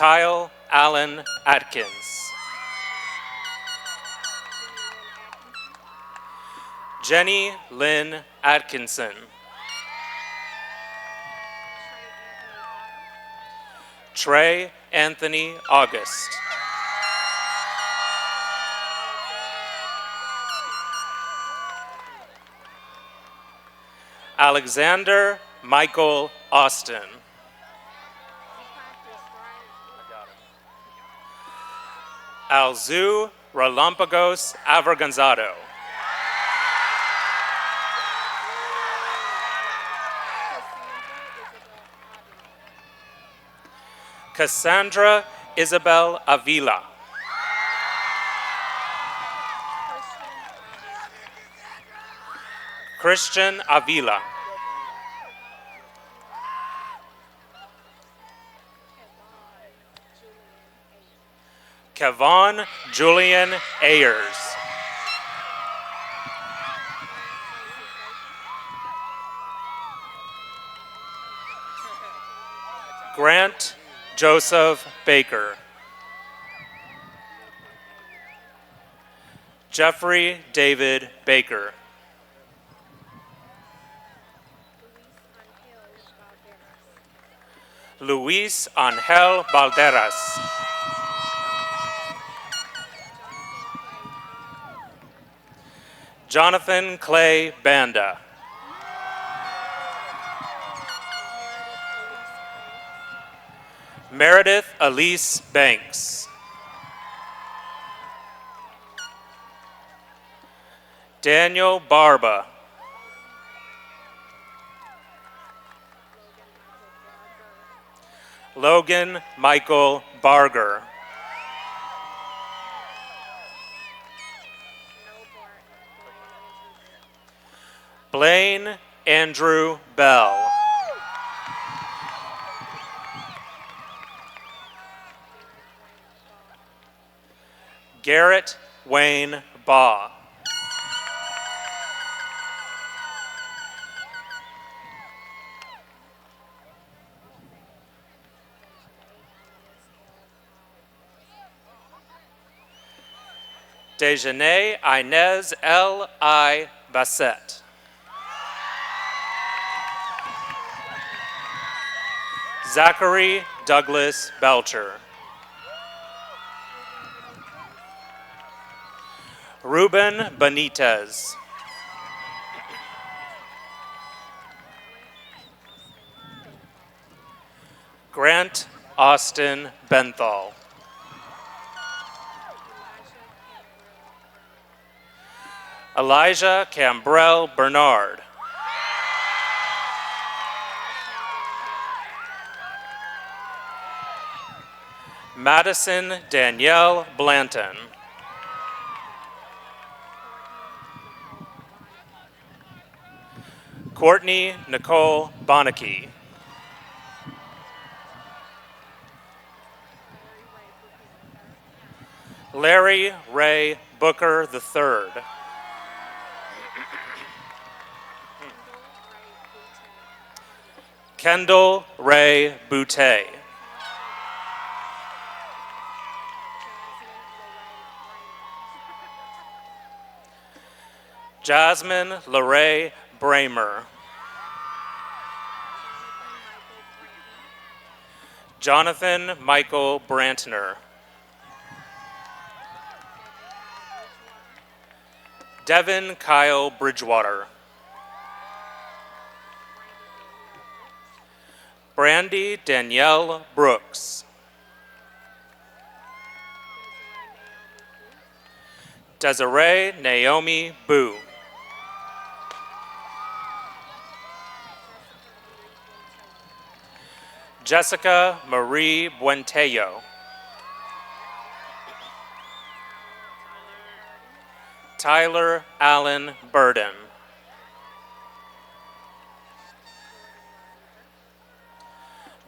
S9: Kyle Allen Atkins. Jenny Lynn Atkinson. Trey Anthony August. Alexander Michael Austin. Alzu Relampagos Avergonzado. Cassandra Isabel Avila. Christian Avila. Kevon Julian Ayers. Grant Joseph Baker. Jeffrey David Baker. Luis Angel Valderas. Jonathan Clay Banda. Meredith Elise Banks. Daniel Barba. Logan Michael Barger. Blaine Andrew Bell. Garrett Wayne Baugh. Dejanay Inez L. I. Bassett. Zachary Douglas Belcher. Ruben Benitez. Grant Austin Benthal. Elijah Cambrell Bernard. Madison Danielle Blanton. Courtney Nicole Bonneke. Larry Ray Booker III. Kendall Ray Boutte. Jasmine Larae Bramer. Jonathan Michael Brantner. Devin Kyle Bridgewater. Brandy Danielle Brooks. Desiree Naomi Boo. Jessica Marie Buentello. Tyler Allen Burden.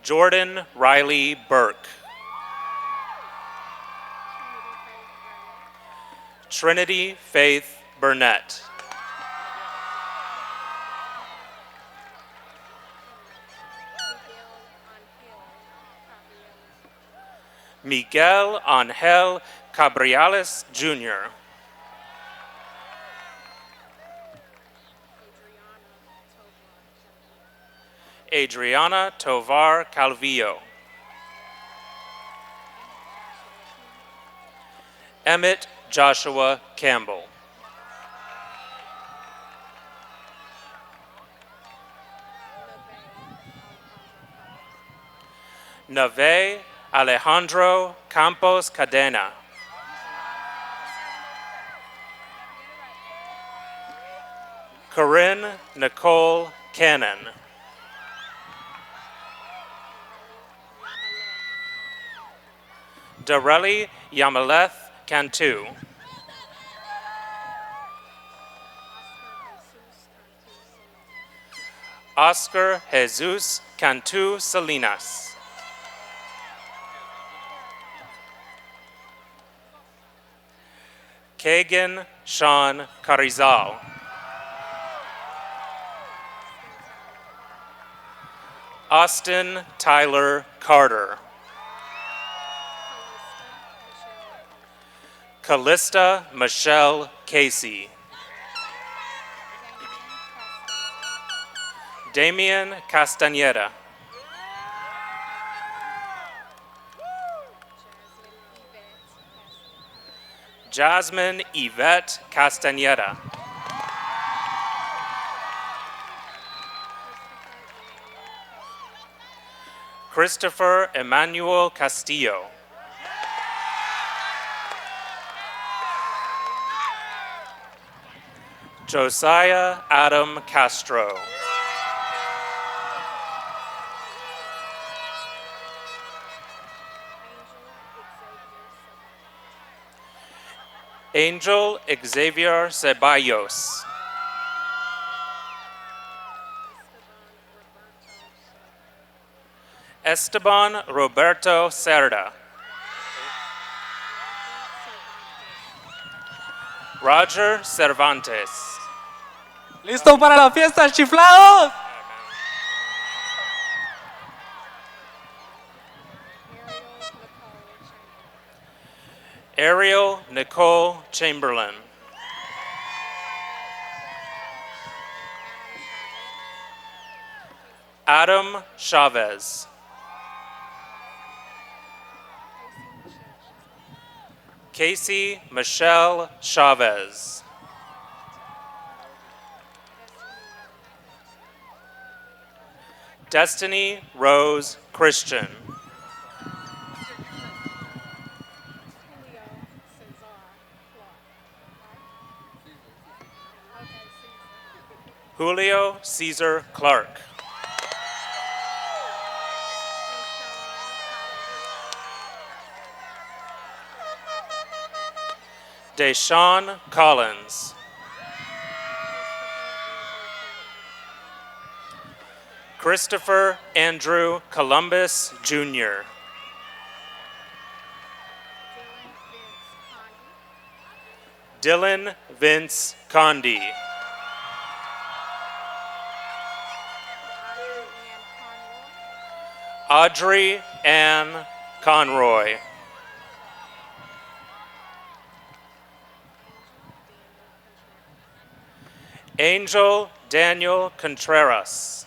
S9: Jordan Riley Burke. Trinity Faith Burnett. Miguel Angel Cabriales, Jr. Adriana Tovar Calvillo. Emmett Joshua Campbell. Nave Alejandro Campos Cadena. Corinne Nicole Cannon. Dareli Yamaleth Cantu. Oscar Jesus Cantu Salinas. Kagan Sean Carizal. Austin Tyler Carter. Callista Michelle Casey. Damian Castañeda. Jasmine Yvette Castañeda. Christopher Emmanuel Castillo. Josiah Adam Castro. Angel Xavier Ceballos. Esteban Roberto Cerda. Roger Cervantes.
S10: ¿Listo para la fiesta, chiflados?
S9: Ariel Nicole Chamberlain. Adam Chavez. Casey Michelle Chavez. Destiny Rose Christian. Julio Caesar Clark. Deshaun Collins. Christopher Andrew Columbus, Jr. Dylan Vince Condi. Audrey Ann Conroy. Angel Daniel Contreras.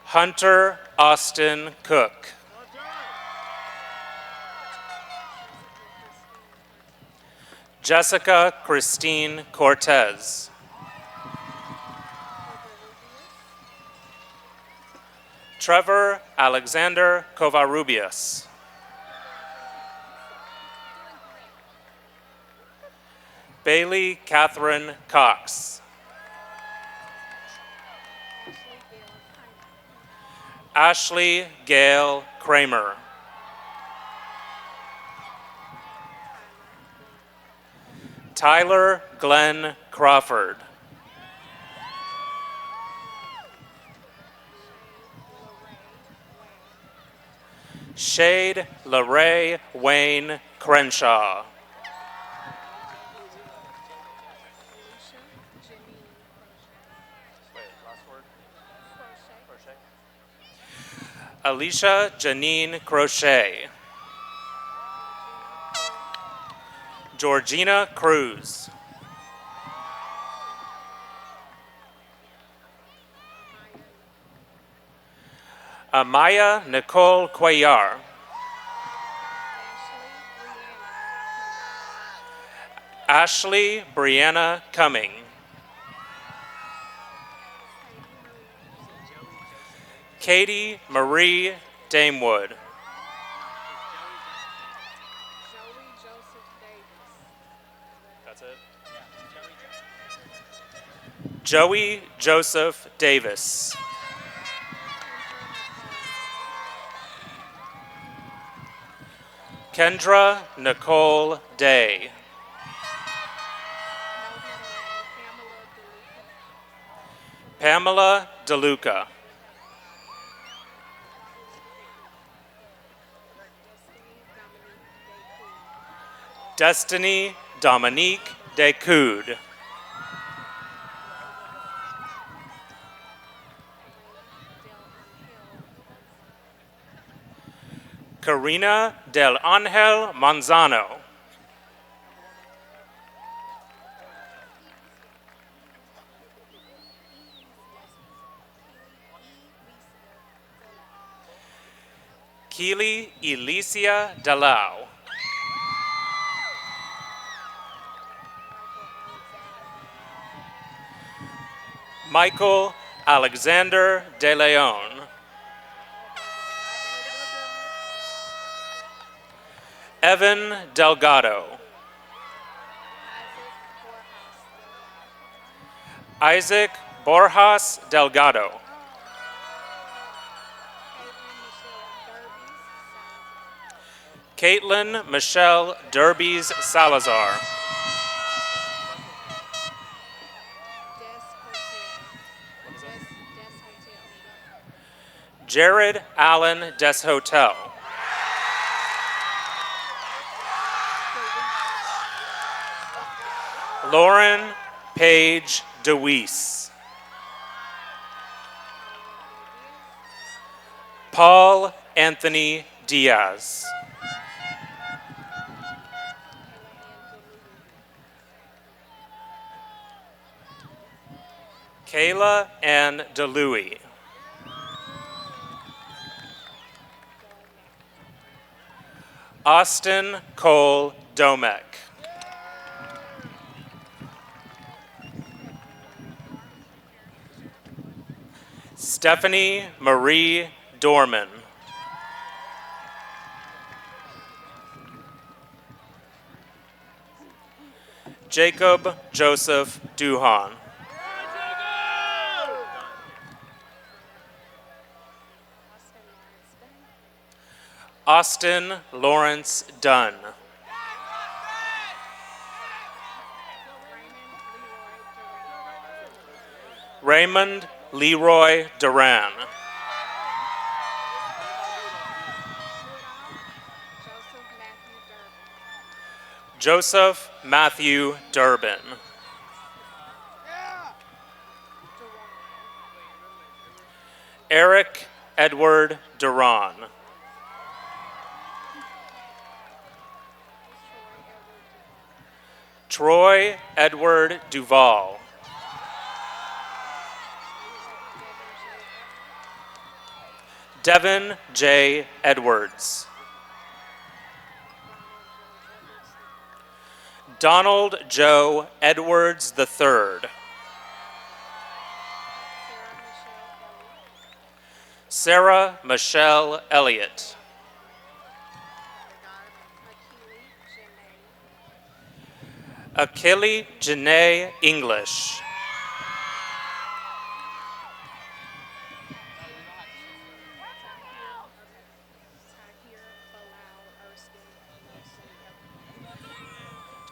S9: Hunter Austin Cook. Jessica Christine Cortez. Trevor Alexander Covarrubias. Bailey Catherine Cox. Ashley Gail Kramer. Tyler Glenn Crawford. Shade LaRae Wayne Crenshaw. Alicia Janine Crochet. Georgina Cruz. Amaya Nicole Cuellar. Ashley Brianna Cumming. Katie Marie Damewood. That's it? Joey Joseph Davis. Kendra Nicole Day. Pamela DeLuca. Destiny Dominique Decoud. Karina Del Angel Manzano. Keely Elicia Delau. Michael Alexander De Leon. Evan Delgado. Isaac Borjas Delgado. Caitlin Michelle Derbies Salazar. Jared Allen Deshotel. Lauren Paige DeWeese. Paul Anthony Diaz. Kayla Ann DeLuey. Austin Cole Domek. Stephanie Marie Dorman. Jacob Joseph Duhan. Austin Lawrence Dunn. Raymond Leroy Duran. Joseph Matthew Durbin. Eric Edward Duran. Troy Edward Duval. Devin J. Edwards. Donald Joe Edwards III. Sarah Michelle Elliott. Achille Janae English.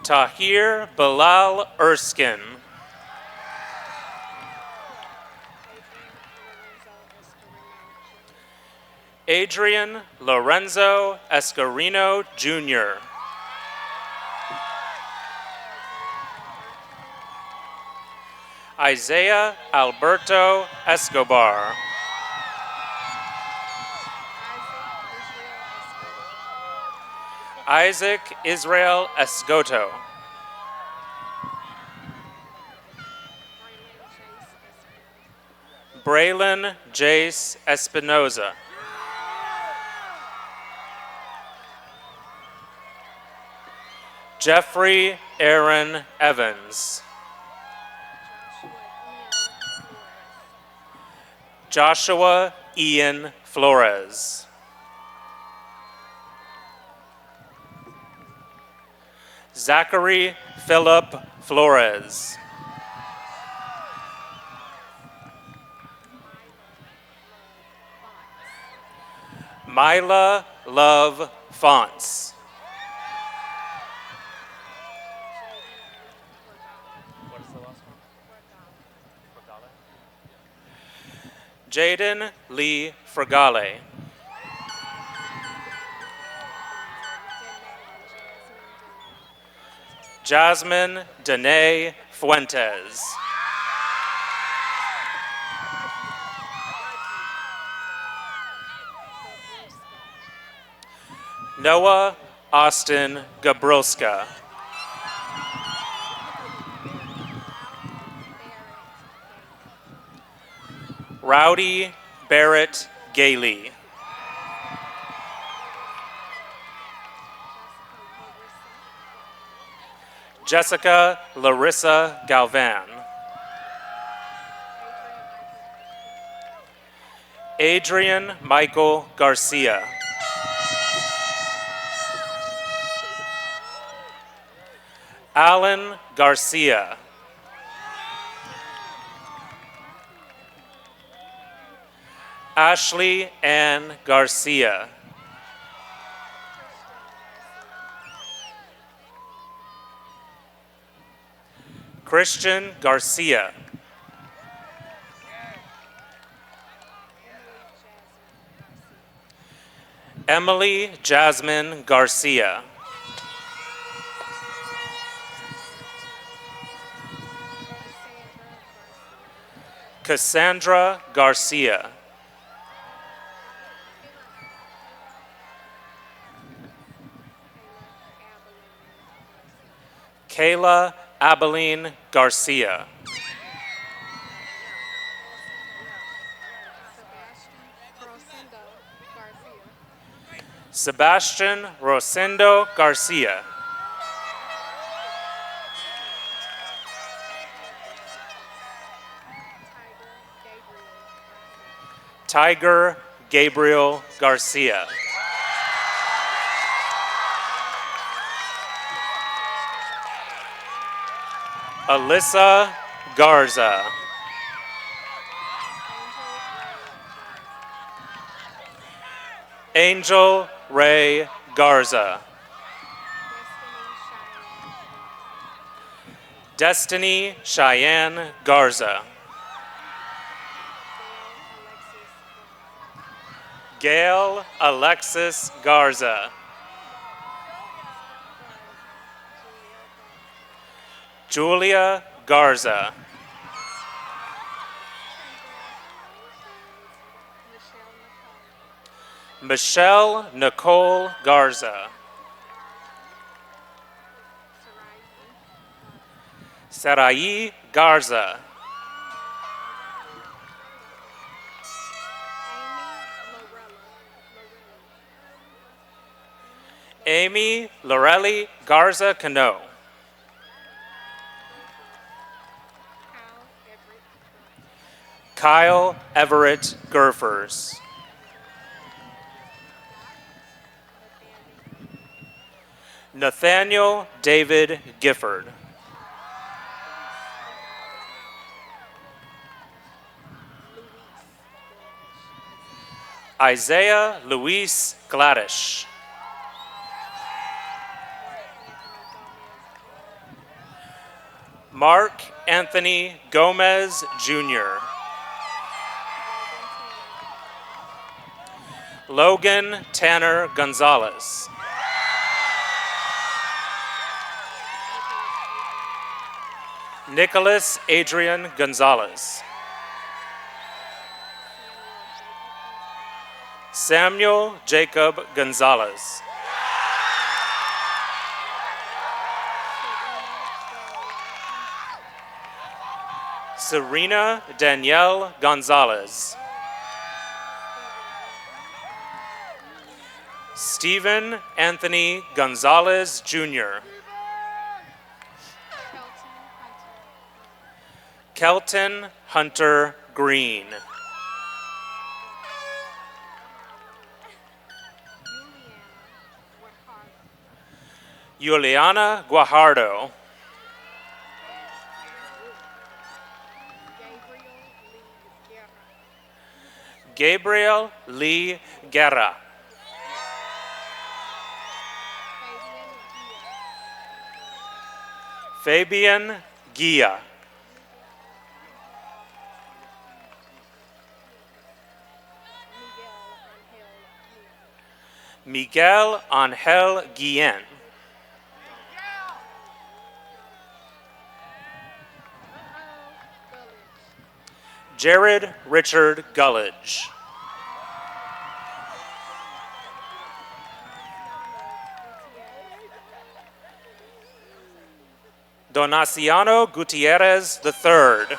S9: Tahir Bilal Erskine. Adrian Lorenzo Escarino Jr. Isaiah Alberto Escobar. Isaac Israel Escoto. Braylon Jace Espinoza. Jeffrey Aaron Evans. Joshua Ian Flores. Zachary Philip Flores. Myla Love Fonts. Jaden Lee Fragale. Jasmine Danae Fuentes. Noah Austin Gabrowska. Rowdy Barrett Gailey. Jessica Larissa Galvan. Adrian Michael Garcia. Alan Garcia. Ashley Ann Garcia. Christian Garcia. Emily Jasmine Garcia. Cassandra Garcia. Kayla Abilene Garcia. Sebastian Rosendo Garcia. Tiger Gabriel Garcia. Alyssa Garza. Angel Ray Garza. Destiny Cheyenne Garza. Gail Alexis Garza. Julia Garza. Michelle Nicole Garza. Sarai Garza. Amy Lorelli Garza Cano. Kyle Everett Gerfers. Nathaniel David Gifford. Isaiah Luis Gladish. Mark Anthony Gomez Jr. Logan Tanner Gonzalez. Nicholas Adrian Gonzalez. Samuel Jacob Gonzalez. Serena Danielle Gonzalez. Stephen Anthony Gonzalez, Jr. Kelton Hunter Green. Juliana Guajardo. Gabriel Lee Guerra. Fabian Guia. Miguel Angel Guillen. Jared Richard Gullidge. Donaciano Gutierrez III.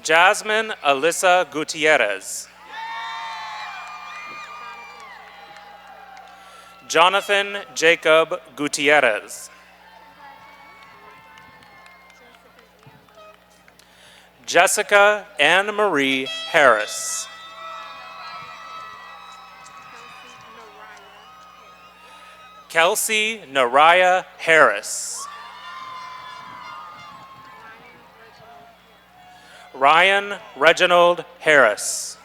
S9: Jasmine Alyssa Gutierrez. Jonathan Jacob Gutierrez. Jessica Anne Marie Harris. Kelsey Naraya Harris. Ryan Reginald Harris.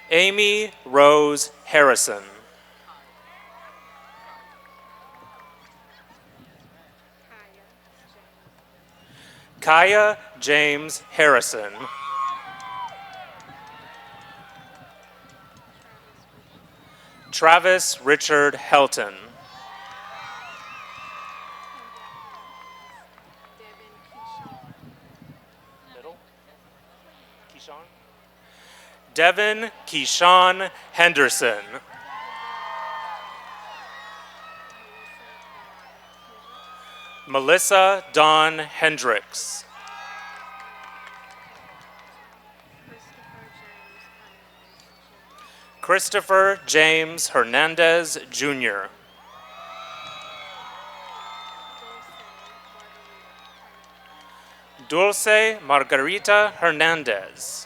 S9: Amy Rose Harrison. Kaya James Harrison. Travis Richard Helton. Devin Keyshawn Henderson. Melissa Dawn Hendricks. Christopher James Hernandez, Jr. Dulce Margarita Hernandez.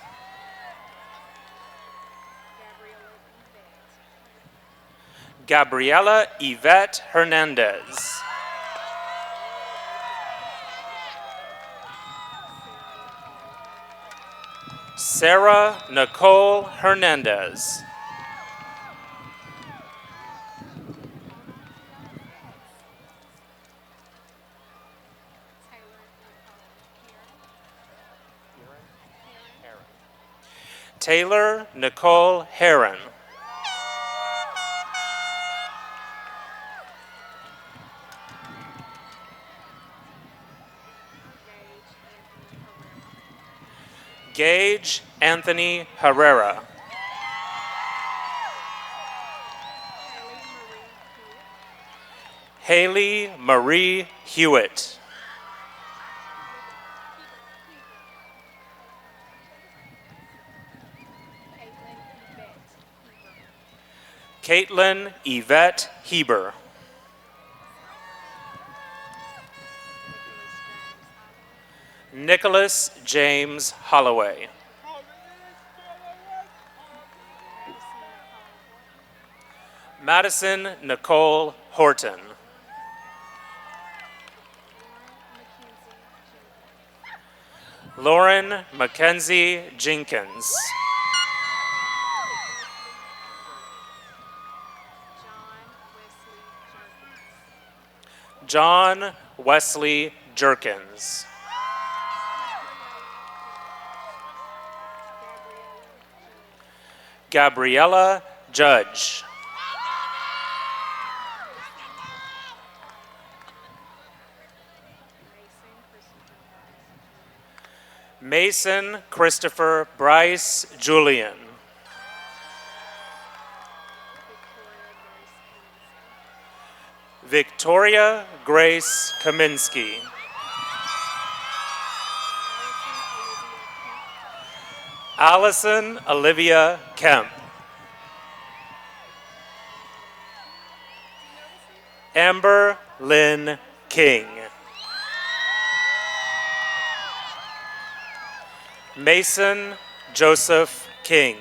S9: Gabriela Yvette Hernandez. Sarah Nicole Hernandez. Taylor Nicole Heron. Gage Anthony Herrera. Haley Marie Hewitt. Caitlin Yvette Heber. Nicholas James Holloway. Madison Nicole Horton. Lauren Mackenzie Jenkins. John Wesley Jerkins. Gabriella Judge. Mason Christopher Bryce Julian. Victoria Grace Kaminsky. Allison Olivia Kemp. Amber Lynn King. Mason Joseph King.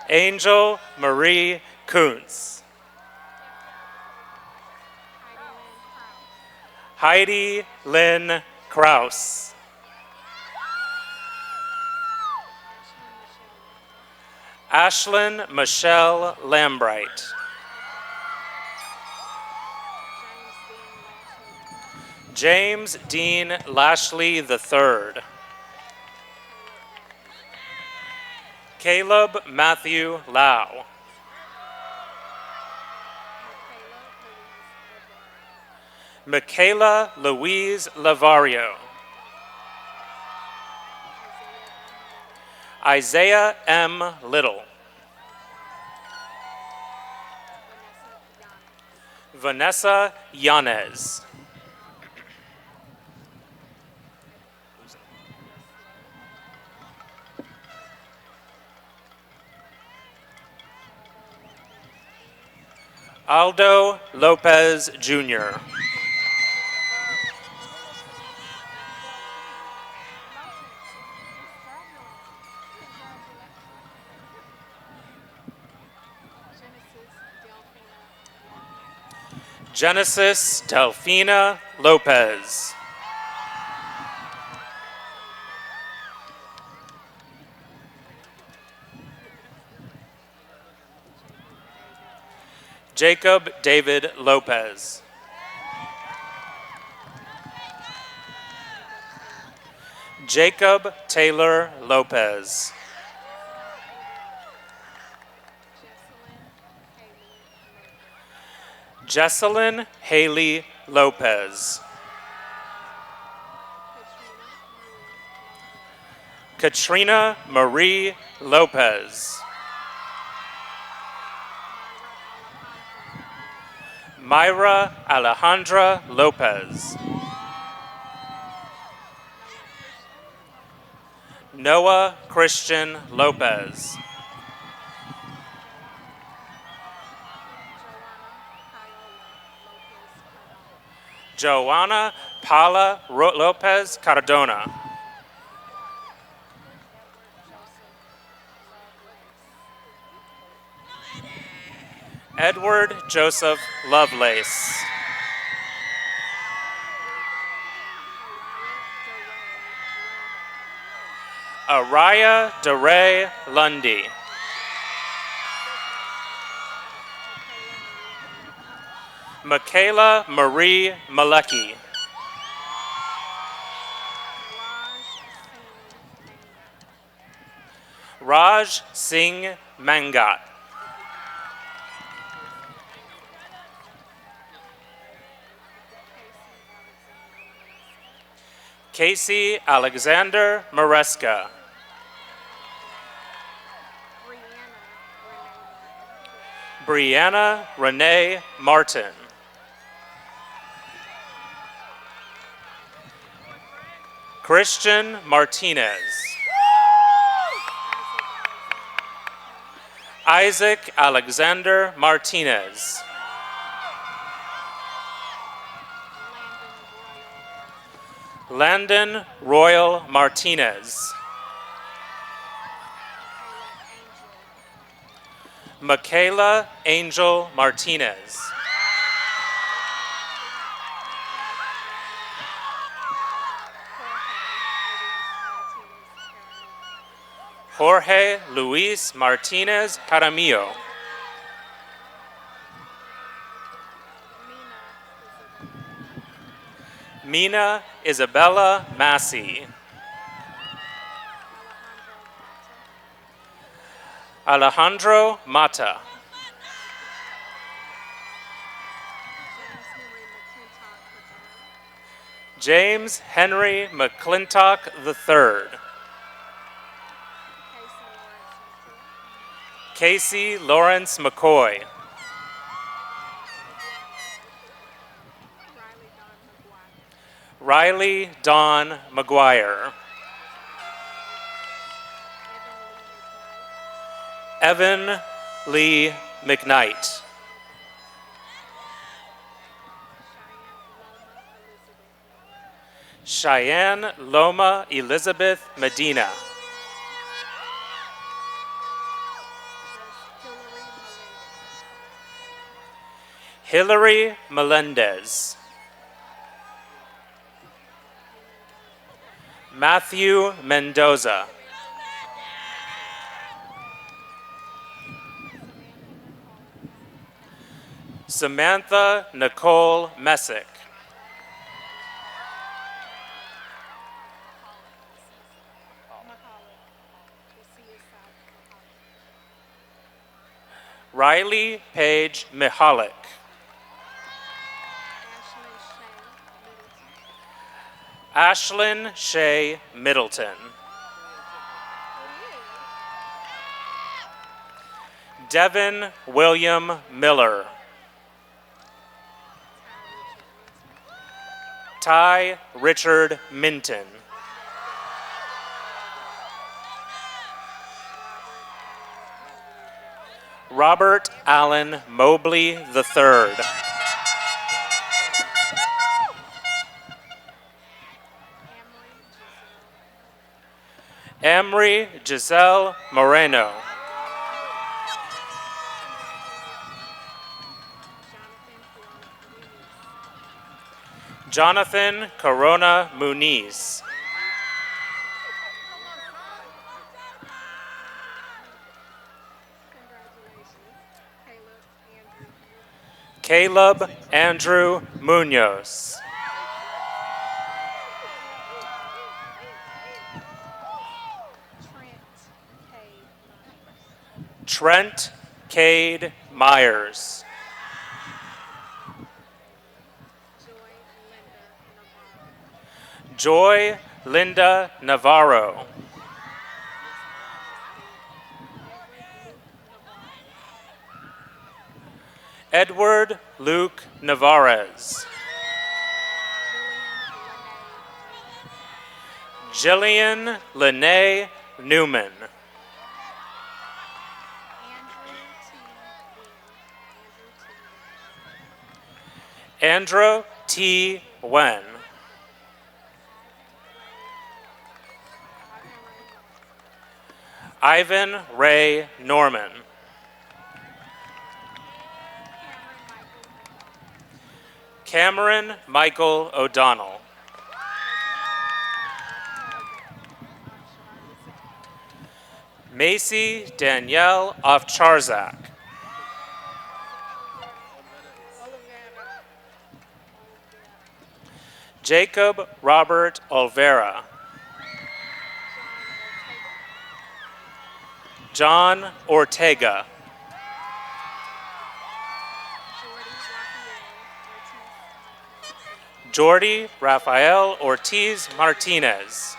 S9: Angel Marie Kuntz. Heidi Lynn Kraus. Ashlyn Michelle Lambright. James Dean Lashley III. Caleb Matthew Lau. Michaela Louise Lavario. Isaiah M. Little. Vanessa Yanez. Aldo Lopez Jr. Genesis Delphina Lopez. Jacob David Lopez. Jacob Taylor Lopez. Jesselyn Haley Lopez. Katrina Marie Lopez. Myra Alejandra Lopez. Noah Christian Lopez. Joanna Paula Lopez Cardona. Edward Joseph Lovelace. Araya DeRay Lundy. Michaela Marie Malecki. Raj Singh Mangat. Casey Alexander Maresca. Brianna Renee Martin. Christian Martinez. Isaac Alexander Martinez. Landon Royal Martinez. Michaela Angel Martinez. Jorge Luis Martinez Jaramillo. Mina Isabella Massey. Alejandro Mata. James Henry McClintock III. Casey Lawrence McCoy. Riley Dawn McGuire. Evan Lee McKnight. Cheyenne Loma Elizabeth Medina. Hillary Melendez. Matthew Mendoza. Samantha Nicole Messick. Riley Page Mihalik. Ashlyn Shea Middleton. Devin William Miller. Ty Richard Minton. Robert Allen Mobley III. Emery Giselle Moreno. Jonathan Corona Muniz. Caleb Andrew Munoz. Trent Cade Myers. Joy Linda Navarro. Edward Luke Navarez. Jillian Lene Newman. Andrew T. Wen. Ivan Ray Norman. Cameron Michael O'Donnell. Macy Danielle Ovcharzak. Jacob Robert Olvera. John Ortega. Jordy Rafael Ortiz Martinez.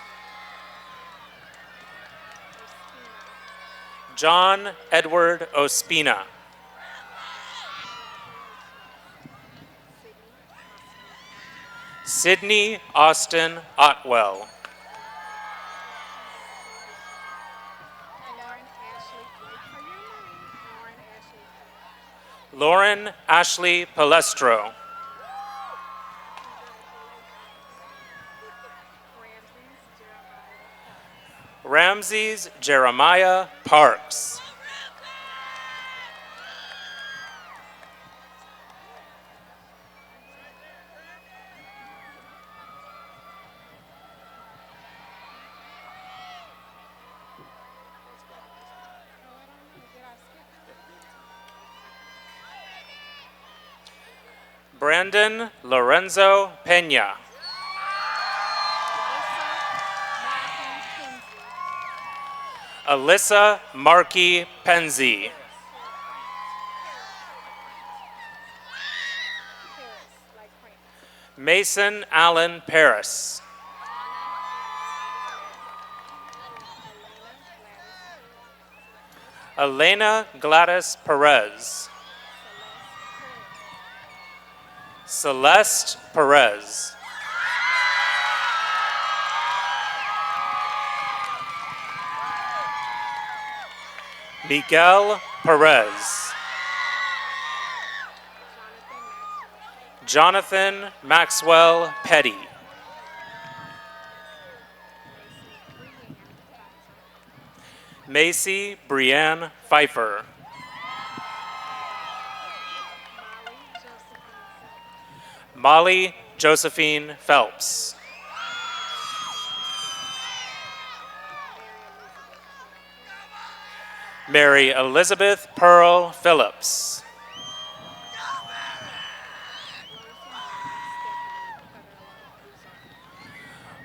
S9: John Edward Ospina. Sydney Austin Otwell. Lauren Ashley Palestro. Ramses Jeremiah Parks. Brandon Lorenzo Pena. Alyssa Markey Penzi. Mason Allen Paris. Elena Gladys Perez. Celeste Perez. Miguel Perez. Jonathan Maxwell Petty. Macy Brianne Pfeiffer. Molly Josephine Phelps. Mary Elizabeth Pearl Phillips.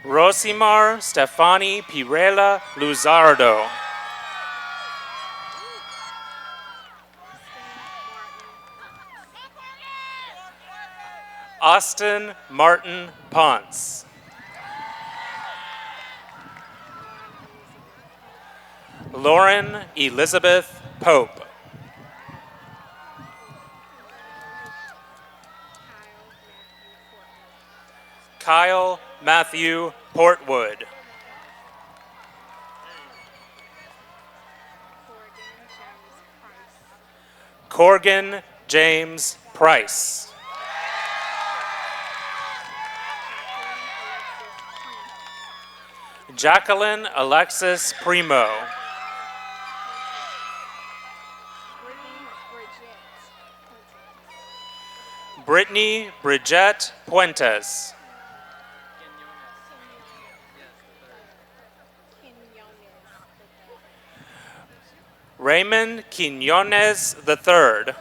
S9: Rosimar Stefani Pirela Luzardo. Austin Martin Ponce. Lauren Elizabeth Pope. Kyle Matthew Portwood. Corgan James Price. Jacqueline Alexis Primo. Brittany Bridget Puentes. Raymond Quinones III.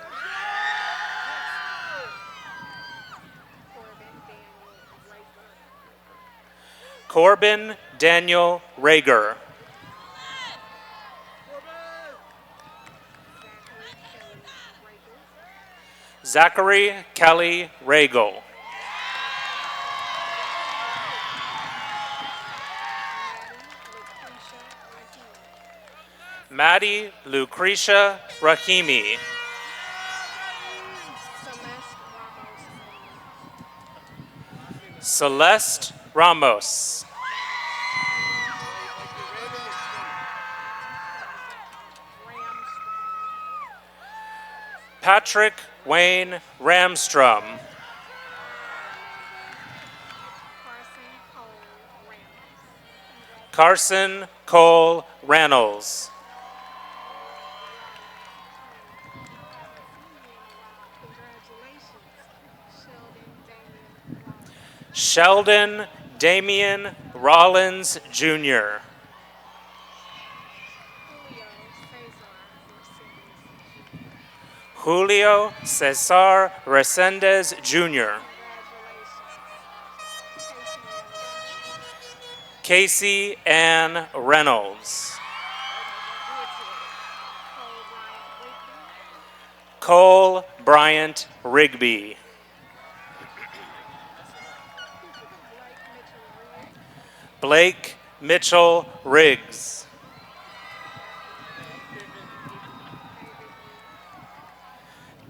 S9: Corbin Daniel Rager. Zachary Kelly Regal. Maddie Lucretia Rahimi. Celeste Ramos. Patrick Wayne Ramstrom. Carson Cole Rannells. Sheldon Damian Rollins Jr. Julio Cesar Resendez Jr. Casey Ann Reynolds. Cole Bryant Rigby. Blake Mitchell Riggs.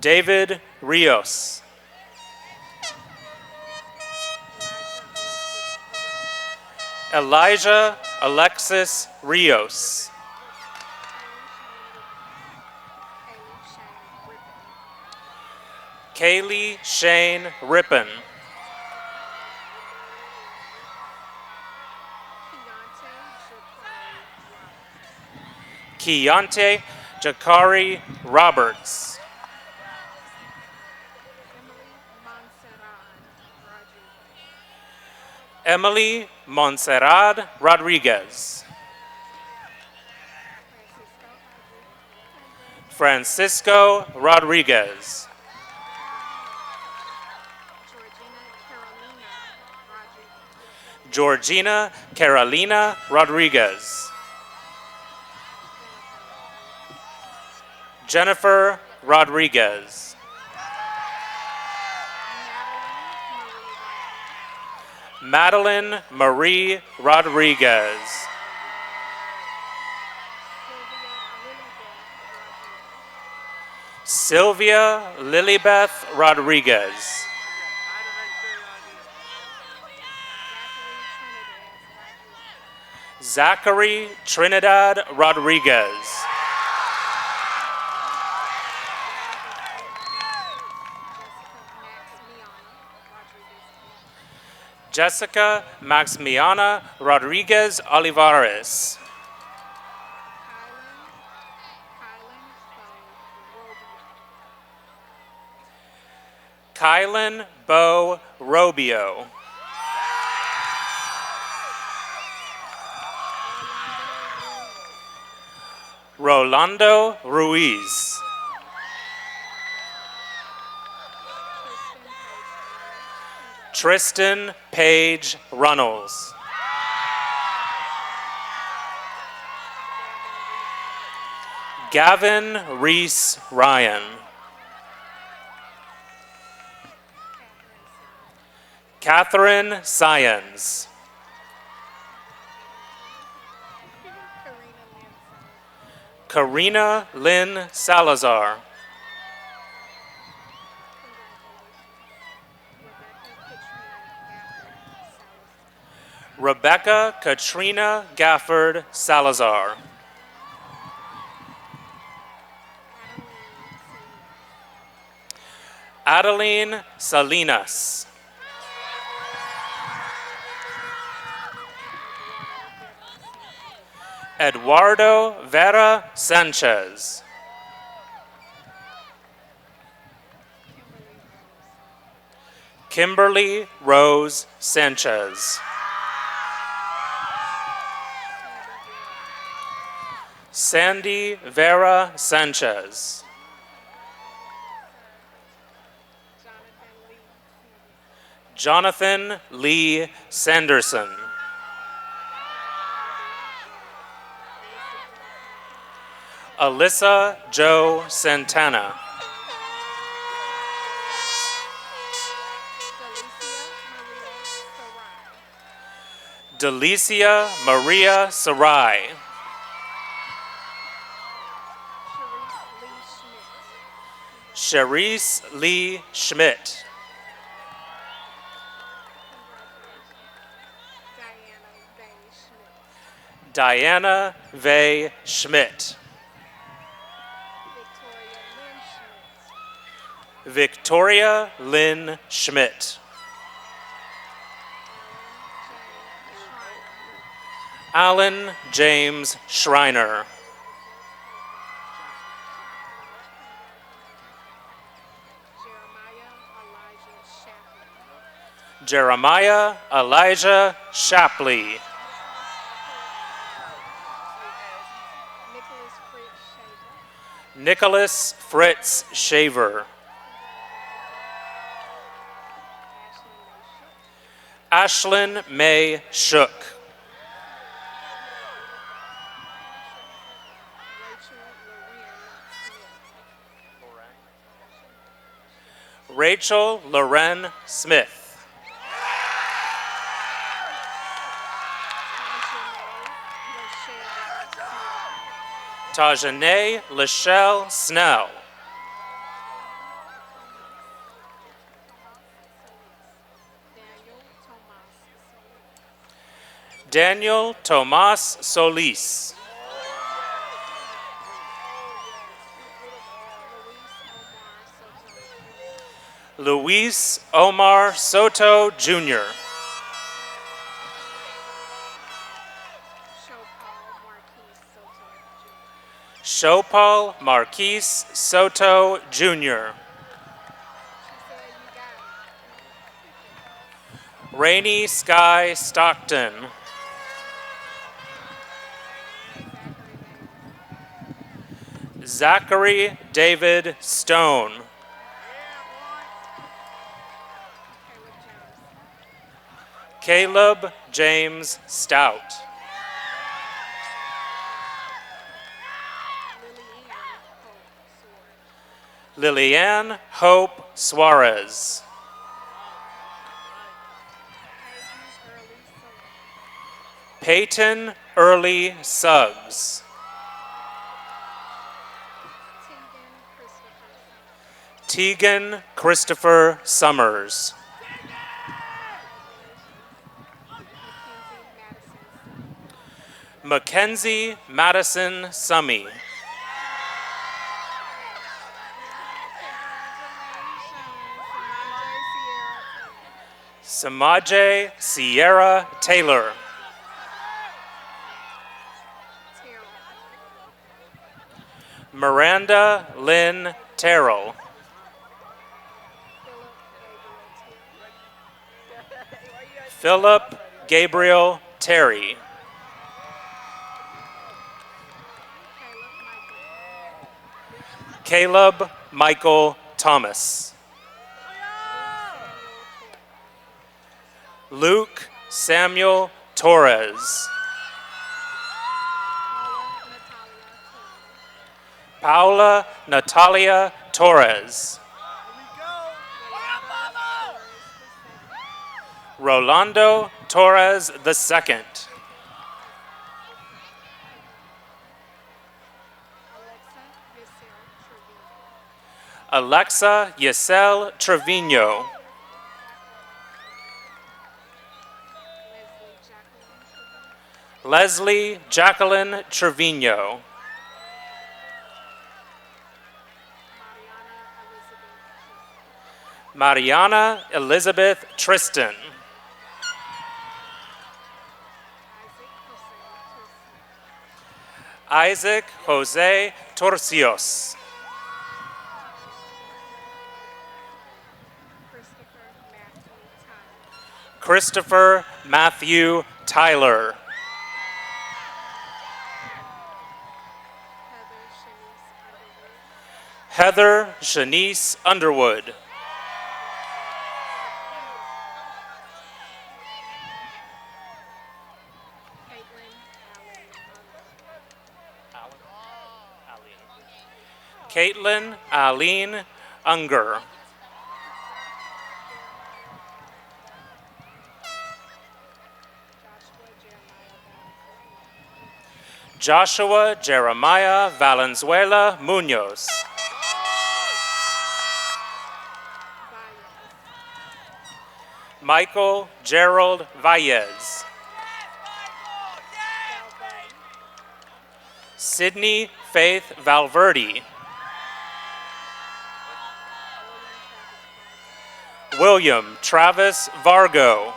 S9: David Rios. Elijah Alexis Rios. Kaylee Shane Rippon. Keontae Jakari Roberts. Emily Montserrat Rodriguez. Francisco Rodriguez. Georgina Carolina Rodriguez. Jennifer Rodriguez. Madeline Marie Rodriguez. Sylvia Lilybeth Rodriguez. Zachary Trinidad Rodriguez. Jessica Maximiana Rodriguez Olivares. Kylan Bo Robio. Rolando Ruiz. Tristan Page Runnels. Gavin Reese Ryan. Catherine Syons. Karina Lynn Salazar. Rebecca Katrina Gafford Salazar. Adeline Salinas. Eduardo Vera Sanchez. Kimberly Rose Sanchez. Sandy Vera Sanchez. Jonathan Lee Sanderson. Alyssa Jo Santana. Delicia Maria Sarai. Cherise Lee Schmidt. Diana Vay Schmidt. Victoria Lynn Schmidt. Alan James Schreiner. Jeremiah Elijah Shapley. Nicholas Fritz Shaver. Ashlyn May Shook. Rachel Loren Smith. Tajane Lachelle Snell. Daniel Tomas Solis. Luis Omar Soto Jr. Shopal Marquise Soto Jr. Rainy Sky Stockton. Zachary David Stone. Caleb James Stout. Lilianne Hope Suarez. Peyton Early Suggs. Tegan Christopher Summers. Mackenzie Madison Summy. Samaje Sierra Taylor. Miranda Lynn Terrell. Philip Gabriel Terry. Caleb Michael Thomas. Luke Samuel Torres. Paula Natalia Torres. Rolando Torres II. Alexa Yesel Trevino. Leslie Jacqueline Trevino. Mariana Elizabeth Tristan. Isaac Jose Torcios. Christopher Matthew Tyler. Heather Shanice Underwood. Caitlin Aline Unger. Joshua Jeremiah Valenzuela Munoz. Michael Gerald Valles. Sydney Faith Valverde. William Travis Vargo.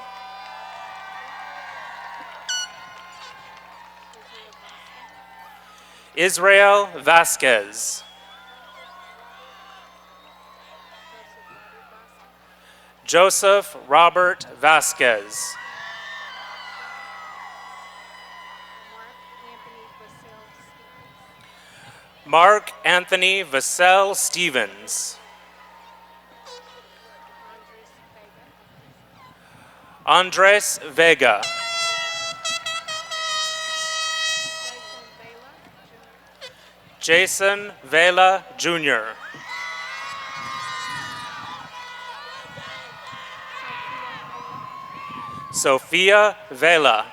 S9: Israel Vasquez. Joseph Robert Vasquez. Mark Anthony Vassell Stevens. Andres Vega. Jason Vela Jr. Sophia Vela.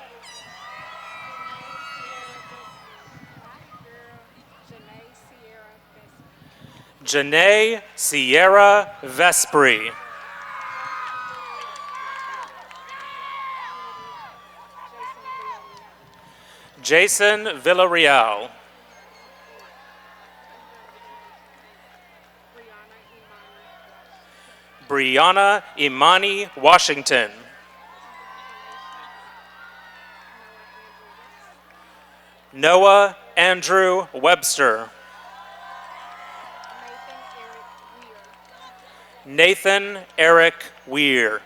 S9: Janae Sierra Vespri. Jason Villarreal. Brianna Imani Washington. Noah Andrew Webster. Nathan Eric Weir.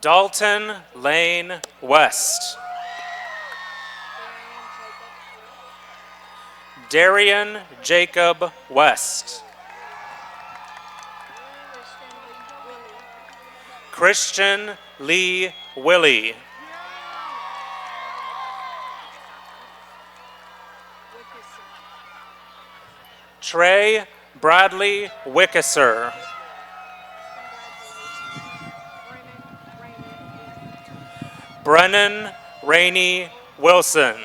S9: Dalton Lane West. Darian Jacob West. Christian Lee Willie. Trey Bradley Wickeser. Brennan Rainey Wilson.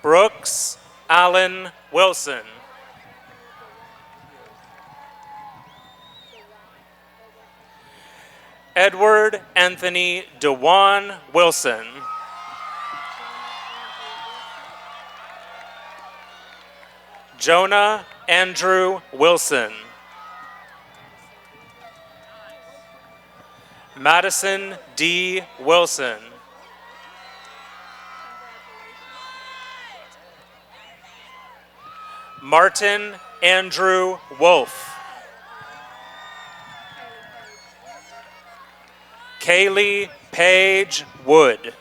S9: Brooks Allen Wilson. Edward Anthony DeJuan Wilson. Jonah Andrew Wilson. Madison D. Wilson. Martin Andrew Wolf. Kaylee Paige Wood.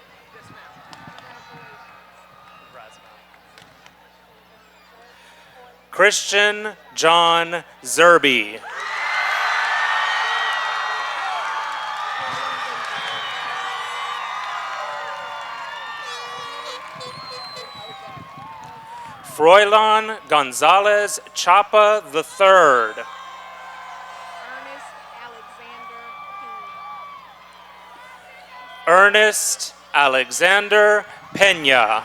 S9: Christian John Zerby. Froilan Gonzalez Chapa III. Ernest Alexander Pena.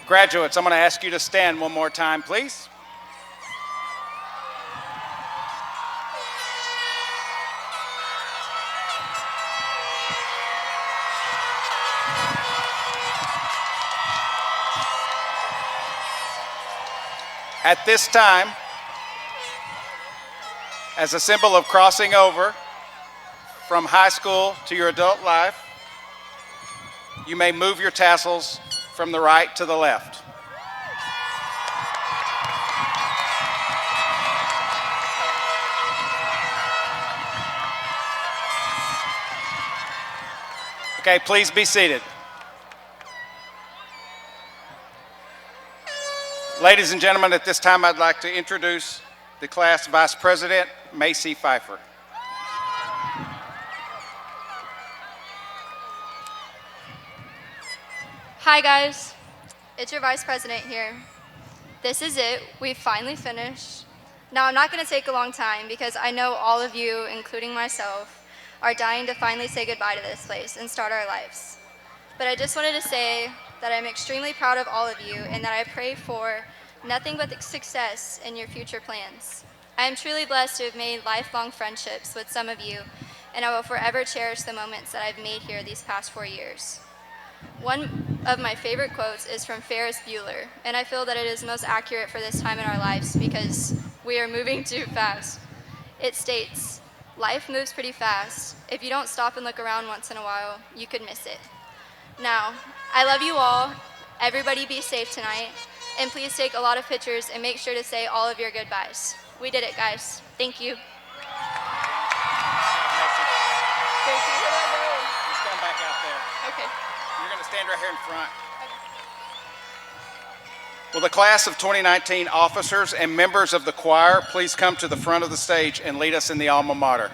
S3: Graduates, I'm going to ask you to stand one more time, please. At this time, as a symbol of crossing over from high school to your adult life, you may move your tassels from the right to the left. Okay, please be seated. Ladies and gentlemen, at this time I'd like to introduce the class Vice President, Macy Pfeiffer.
S11: Hi guys, it's your Vice President here. This is it, we've finally finished. Now I'm not going to take a long time because I know all of you, including myself, are dying to finally say goodbye to this place and start our lives. But I just wanted to say that I'm extremely proud of all of you and that I pray for nothing but success in your future plans. I am truly blessed to have made lifelong friendships with some of you, and I will forever cherish the moments that I've made here these past 4 years. One of my favorite quotes is from Ferris Bueller, and I feel that it is most accurate for this time in our lives because we are moving too fast. It states, "Life moves pretty fast. If you don't stop and look around once in a while, you could miss it." Now, I love you all. Everybody be safe tonight, and please take a lot of pictures and make sure to say all of your goodbyes. We did it, guys. Thank you.
S3: Just stand back out there.
S11: Okay.
S3: You're going to stand right here in front. Will the class of 2019 officers and members of the choir please come to the front of the stage and lead us in the alma mater?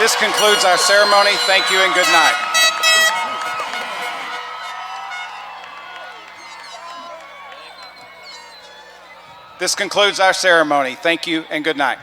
S3: This concludes our ceremony. Thank you and good night. This concludes our ceremony. Thank you and good night.